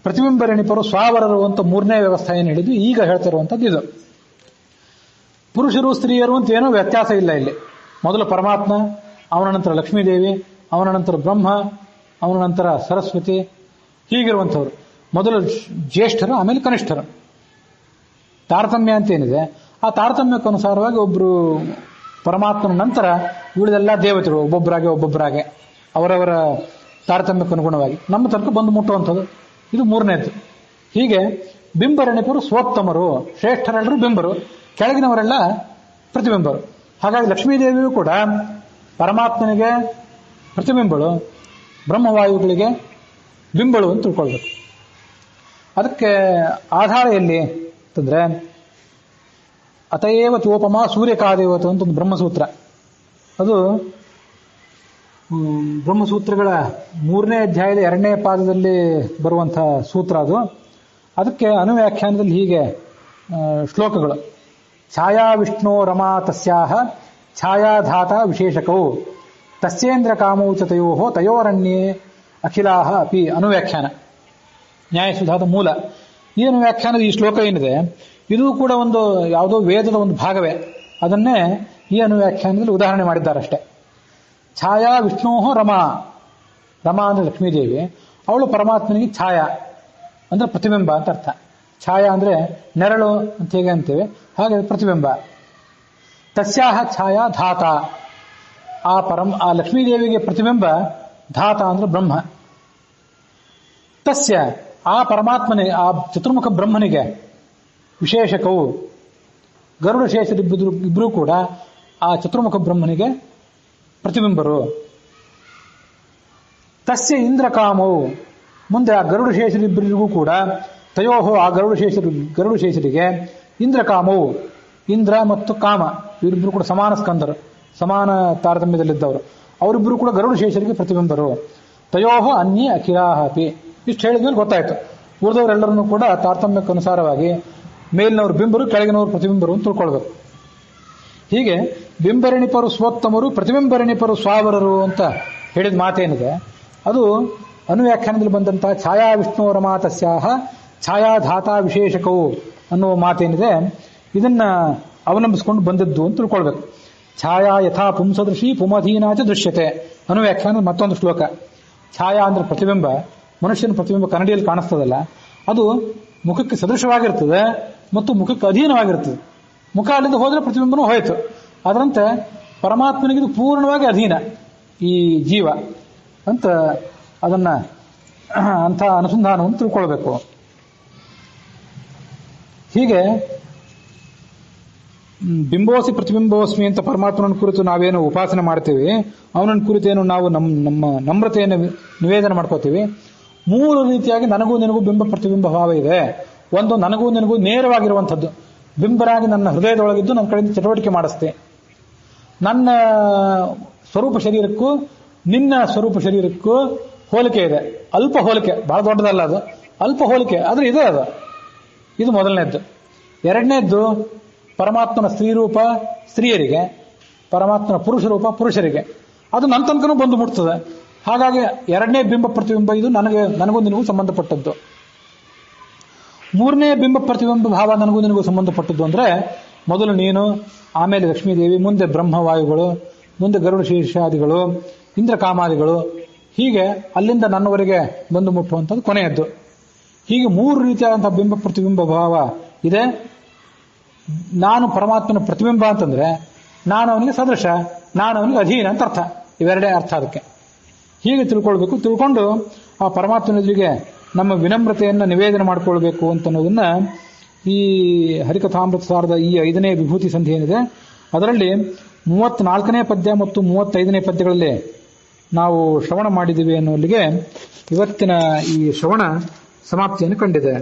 ಪ್ರತಿಬಿಂಬರಣಿಪರು ಸ್ವಾವರರು ಅಂತ ಮೂರನೇ ವ್ಯವಸ್ಥೆ ಏನು ಹೇಳಿದ್ವಿ. ಈಗ ಹೇಳ್ತಿರುವಂಥದ್ದು ಇದು. ಪುರುಷರು ಸ್ತ್ರೀಯರು ಅಂತ ಏನೋ ವ್ಯತ್ಯಾಸ ಇಲ್ಲ ಇಲ್ಲಿ. ಮೊದಲು ಪರಮಾತ್ಮ, ಅವನ ನಂತರ ಲಕ್ಷ್ಮೀದೇವಿ, ಅವನ ನಂತರ ಬ್ರಹ್ಮ, ಅವನ ನಂತರ ಸರಸ್ವತಿ, ಹೀಗಿರುವಂಥವ್ರು. ಮೊದಲು ಜ್ಯೇಷ್ಠರು, ಆಮೇಲೆ ಕನಿಷ್ಠರು. ತಾರತಮ್ಯ ಅಂತ ಏನಿದೆ, ಆ ತಾರತಮ್ಯಕ್ಕನುಸಾರವಾಗಿ ಒಬ್ರು ಪರಮಾತ್ಮನ ನಂತರ ಉಳಿದೆಲ್ಲ ದೇವತೆಗಳು ಒಬ್ಬೊಬ್ಬರಾಗೆ ಅವರವರ ತಾರತಮ್ಯಕ್ಕನುಗುಣವಾಗಿ ನಮ್ಮ ತನಕ ಬಂದು ಮುಟ್ಟುವಂಥದ್ದು. ಇದು ಮೂರನೇದು. ಹೀಗೆ ಬಿಂಬರಣಿಪರು ಸ್ವೋತ್ತಮರು, ಶ್ರೇಷ್ಠರೆಲ್ಲರೂ ಬಿಂಬರು, ಕೆಳಗಿನವರೆಲ್ಲ ಪ್ರತಿಬಿಂಬರು. ಹಾಗಾಗಿ ಲಕ್ಷ್ಮೀದೇವಿಯೂ ಕೂಡ ಪರಮಾತ್ಮನಿಗೆ ಪ್ರತಿಬಿಂಬಳು, ಬ್ರಹ್ಮವಾಯುಗಳಿಗೆ ಬಿಂಬಳು ಅಂತ ತಿಳ್ಕೊಳ್ಬೇಕು. ಅದಕ್ಕೆ ಆಧಾರ ಎಲ್ಲಿ ಅಂತಂದ್ರೆ, ಅತಯೇವ ಚೋಪಮ ಸೂರ್ಯಕಾದೇವತ ಅಂತ ಒಂದು ಬ್ರಹ್ಮಸೂತ್ರ. ಅದು ಬ್ರಹ್ಮಸೂತ್ರಗಳ 3ನೇ ಅಧ್ಯಾಯದ 2ನೇ ಪಾದದಲ್ಲಿ ಬರುವಂತಹ ಸೂತ್ರ. ಅದು ಅದಕ್ಕೆ ಅನುವ್ಯಾಖ್ಯಾನದಲ್ಲಿ ಹೀಗೆ ಶ್ಲೋಕಗಳು. ಛಾಯಾ ವಿಷ್ಣು ರಮಾ ತಸ್ಯಾಹ ಛಾಯಾಧಾತ ವಿಶೇಷಕವು ತಸ್ಯೇಂದ್ರ ಕಾಮೌ ಚ ತಯೋಃ ತಯೋರಣ್ಯೇ ಅಖಿಲಾಹ ಅಪಿ. ಅನುವ್ಯಾಖ್ಯಾನ ನ್ಯಾಯಸುಧಾದ ಮೂಲ. ಈ ಅನುವ್ಯಾಖ್ಯಾನದ ಈ ಶ್ಲೋಕ ಏನಿದೆ ಇದು ಕೂಡ ಒಂದು ಯಾವುದೋ ವೇದದ ಒಂದು ಭಾಗವೇ. ಅದನ್ನೇ ಈ ಅನುವ್ಯಾಖ್ಯಾನದಲ್ಲಿ ಉದಾಹರಣೆ ಮಾಡಿದ್ದಾರಷ್ಟೇ. ಛಾಯಾ ವಿಷ್ಣೋ ರಮಾ. ರಮಾ ಅಂದ್ರೆ ಲಕ್ಷ್ಮೀದೇವಿ, ಅವಳು ಪರಮಾತ್ಮನಿಗೆ ಛಾಯಾ ಅಂದ್ರೆ ಪ್ರತಿಬಿಂಬ ಅಂತ ಅರ್ಥ. ಛಾಯಾ ಅಂದ್ರೆ ನೆರಳು ಅಂತ ಹೇಗೆ ಅಂತೇವೆ, ಹಾಗೆ ಪ್ರತಿಬಿಂಬ. ತಸ್ಯಾಹ ಛಾಯಾ ಧಾತ. ಆ ಲಕ್ಷ್ಮೀದೇವಿಗೆ ಪ್ರತಿಬಿಂಬ ಧಾತ ಅಂದ್ರೆ ಬ್ರಹ್ಮ. ತಸ್ಯ ಆ ಪರಮಾತ್ಮನಿಗೆ, ಆ ಚತುರ್ಮುಖ ಬ್ರಹ್ಮನಿಗೆ ವಿಶೇಷಕವು ಗರುಡ ಶೇಷರಿಬ್ಬರು ಕೂಡ ಆ ಚತುರ್ಮುಖ ಬ್ರಹ್ಮನಿಗೆ ಪ್ರತಿಬಿಂಬರು. ತಸ್ಯ ಇಂದ್ರಕಾಮವು ಮುಂದೆ ಆ ಗರುಡ ಶೇಷರಿಬ್ಬರಿಗೂ ಕೂಡ ತಯೋಹೋ ಆ ಗರುಡ ಶೇಷರಿಗೆ ಇಂದ್ರಕಾಮವು, ಇಂದ್ರ ಮತ್ತು ಕಾಮ ಇವರಿಬ್ಬರು ಕೂಡ ಸಮಾನ ಸ್ಕಂದರು, ಸಮಾನ ತಾರತಮ್ಯದಲ್ಲಿದ್ದವರು. ಅವರಿಬ್ಬರು ಕೂಡ ಗರುಡ ಶೇಷರಿಗೆ ಪ್ರತಿಬಿಂಬರು. ತಯೋಹ ಅನ್ಯೇ ಅಖಿಲಾಹ ಅಪಿ. ಇಷ್ಟು ಹೇಳಿದ್ಮೇಲೆ ಗೊತ್ತಾಯ್ತು ಉಳಿದವರೆಲ್ಲರನ್ನೂ ಕೂಡ ತಾರತಮ್ಯಕ್ಕನುಸಾರವಾಗಿ ಮೇಲಿನವರು ಬಿಂಬರು, ಕೆಳಗಿನವರು ಪ್ರತಿಬಿಂಬರು ಅಂತ ತಿಳ್ಕೊಳ್ಬೇಕು. ಹೀಗೆ ಬಿಂಬರಣಿಪರು ಸ್ವೋತ್ತಮರು, ಪ್ರತಿಬಿಂಬರಣಿಪರು ಸ್ವಾವರರು ಅಂತ ಹೇಳಿದ ಮಾತೇನಿದೆ ಅದು ಅನುವ್ಯಾಖ್ಯಾನದಲ್ಲಿ ಬಂದಂತಹ ಛಾಯಾ ವಿಷ್ಣು ರಮಾ ತಸ್ಯಾಹ ಛಾಯಾಧಾತ ವಿಶೇಷಕವು ಅನ್ನುವ ಮಾತೇನಿದೆ ಇದನ್ನ ಅವಲಂಬಿಸಿಕೊಂಡು ಬಂದದ್ದು ಅಂತ ತಿಳ್ಕೊಳ್ಬೇಕು. ಛಾಯಾ ಯಥಾ ಪುಂಸದೃಶಿ ಪುಮಧೀನಾಚ ದೃಶ್ಯತೆ. ಅನುವ್ಯಾಖ್ಯಾನದ ಮತ್ತೊಂದು ಶ್ಲೋಕ. ಛಾಯಾ ಅಂದ್ರೆ ಪ್ರತಿಬಿಂಬ, ಮನುಷ್ಯನ ಪ್ರತಿಬಿಂಬ ಕನ್ನಡಿಯಲ್ಲಿ ಕಾಣಿಸ್ತದಲ್ಲ, ಅದು ಮುಖಕ್ಕೆ ಸದೃಶವಾಗಿರ್ತದೆ ಮತ್ತು ಮುಖಕ್ಕೆ ಅಧೀನವಾಗಿರ್ತದೆ. ಮುಖ ಅಲ್ಲಿಂದ ಹೋದ್ರೆ ಪ್ರತಿಬಿಂಬನೂ ಹೋಯಿತು. ಅದರಂತೆ ಪರಮಾತ್ಮನಿಗೆ ಪೂರ್ಣವಾಗಿ ಅಧೀನ ಈ ಜೀವ ಅಂತ ಅದನ್ನ ಅಂಥ ಅನುಸಂಧಾನವನ್ನು ತಿಳ್ಕೊಳ್ಬೇಕು. ಹೀಗೆ ಬಿಂಬೋಸಿ ಪ್ರತಿಬಿಂಬೋಸ್ಮಿ ಅಂತ ಪರಮಾತ್ಮನ ಕುರಿತು ನಾವೇನು ಉಪಾಸನೆ ಮಾಡ್ತೀವಿ, ಅವನನ್ನ ಕುರಿತೇನು ನಾವು ನಮ್ಮ ನಮ್ರತೆಯನ್ನು ನಿವೇದನೆ ಮಾಡ್ಕೋತೀವಿ. ಮೂರು ರೀತಿಯಾಗಿ ನನಗೂ ನಿನಗೂ ಬಿಂಬ ಪ್ರತಿಬಿಂಬ ಭಾವ ಇದೆ. ಒಂದು ನನಗೂ ನಿನಗೂ ನೇರವಾಗಿರುವಂಥದ್ದು, ಬಿಂಬರಾಗಿ ನನ್ನ ಹೃದಯದೊಳಗಿದ್ದು ನನ್ನ ಕಡೆಯಿಂದ ಚಟುವಟಿಕೆ ಮಾಡಿಸ್ತೆ. ನನ್ನ ಸ್ವರೂಪ ಶರೀರಕ್ಕೂ ನಿನ್ನ ಸ್ವರೂಪ ಶರೀರಕ್ಕೂ ಹೋಲಿಕೆ ಇದೆ, ಅಲ್ಪ ಹೋಲಿಕೆ, ಬಹಳ ದೊಡ್ಡದಲ್ಲ ಅದು, ಅಲ್ಪ ಹೋಲಿಕೆ ಆದ್ರೆ ಇದೆ ಅದು. ಇದು ಮೊದಲನೇದ್ದು. ಎರಡನೇದ್ದು ಪರಮಾತ್ಮನ ಸ್ತ್ರೀರೂಪ ಸ್ತ್ರೀಯರಿಗೆ, ಪರಮಾತ್ಮನ ಪುರುಷ ರೂಪ ಪುರುಷರಿಗೆ, ಅದು ನನ್ನ ತನಕನೂ ಬಂದು ಮುಟ್ತದೆ. ಹಾಗಾಗಿ ಎರಡನೇ ಬಿಂಬ ಪ್ರತಿಬಿಂಬ ಇದು ನನಗೂ ನಿನಗೂ ಸಂಬಂಧಪಟ್ಟದ್ದು. ಮೂರನೇ ಬಿಂಬ ಪ್ರತಿಬಿಂಬ ಭಾವ ನನಗೂ ನಿನಗೂ ಸಂಬಂಧಪಟ್ಟದ್ದು ಅಂದ್ರೆ ಮೊದಲು ನೀನು, ಆಮೇಲೆ ಲಕ್ಷ್ಮೀದೇವಿ, ಮುಂದೆ ಬ್ರಹ್ಮವಾಯುಗಳು, ಮುಂದೆ ಗರುಡ ಶೀರ್ಷಾದಿಗಳು, ಇಂದ್ರಕಾಮಾದಿಗಳು, ಹೀಗೆ ಅಲ್ಲಿಂದ ನನ್ನವರೆಗೆ ಬಂದು ಮುಟ್ಟುವಂಥದ್ದು ಕೊನೆಯದ್ದು. ಹೀಗೆ ಮೂರು ರೀತಿಯಾದಂತಹ ಬಿಂಬ ಪ್ರತಿಬಿಂಬ ಭಾವ ಇದೆ. ನಾನು ಪರಮಾತ್ಮನ ಪ್ರತಿಬಿಂಬ ಅಂತಂದ್ರೆ ನಾನು ಅವನಿಗೆ ಸದೃಶ, ನಾನು ಅವನಿಗೆ ಅಧೀನ ಅಂತ ಅರ್ಥ. ಇವೆರಡೇ ಅರ್ಥ ಅದಕ್ಕೆ. ಹೀಗೆ ತಿಳ್ಕೊಳ್ಬೇಕು. ತಿಳ್ಕೊಂಡು ಆ ಪರಮಾತ್ಮನಿಗೆ ನಮ್ಮ ವಿನಮ್ರತೆಯನ್ನು ನಿವೇದನೆ ಮಾಡಿಕೊಳ್ಬೇಕು ಅಂತನ್ನೋದನ್ನ ಈ ಹರಿಕಥಾಮೃತ ಸಾರದ ಈ 5ನೇ ವಿಭೂತಿ ಸಂಧಿ ಏನಿದೆ ಅದರಲ್ಲಿ 34ನೇ ಪದ್ಯ ಮತ್ತು 35ನೇ ಪದ್ಯಗಳಲ್ಲಿ ನಾವು ಶ್ರವಣ ಮಾಡಿದ್ದೀವಿ ಅನ್ನೋಲ್ಲಿಗೆ ಇವತ್ತಿನ ಈ ಶ್ರವಣ ಸಮಾಪ್ತಿಯನ್ನು ಕಂಡಿದೆ.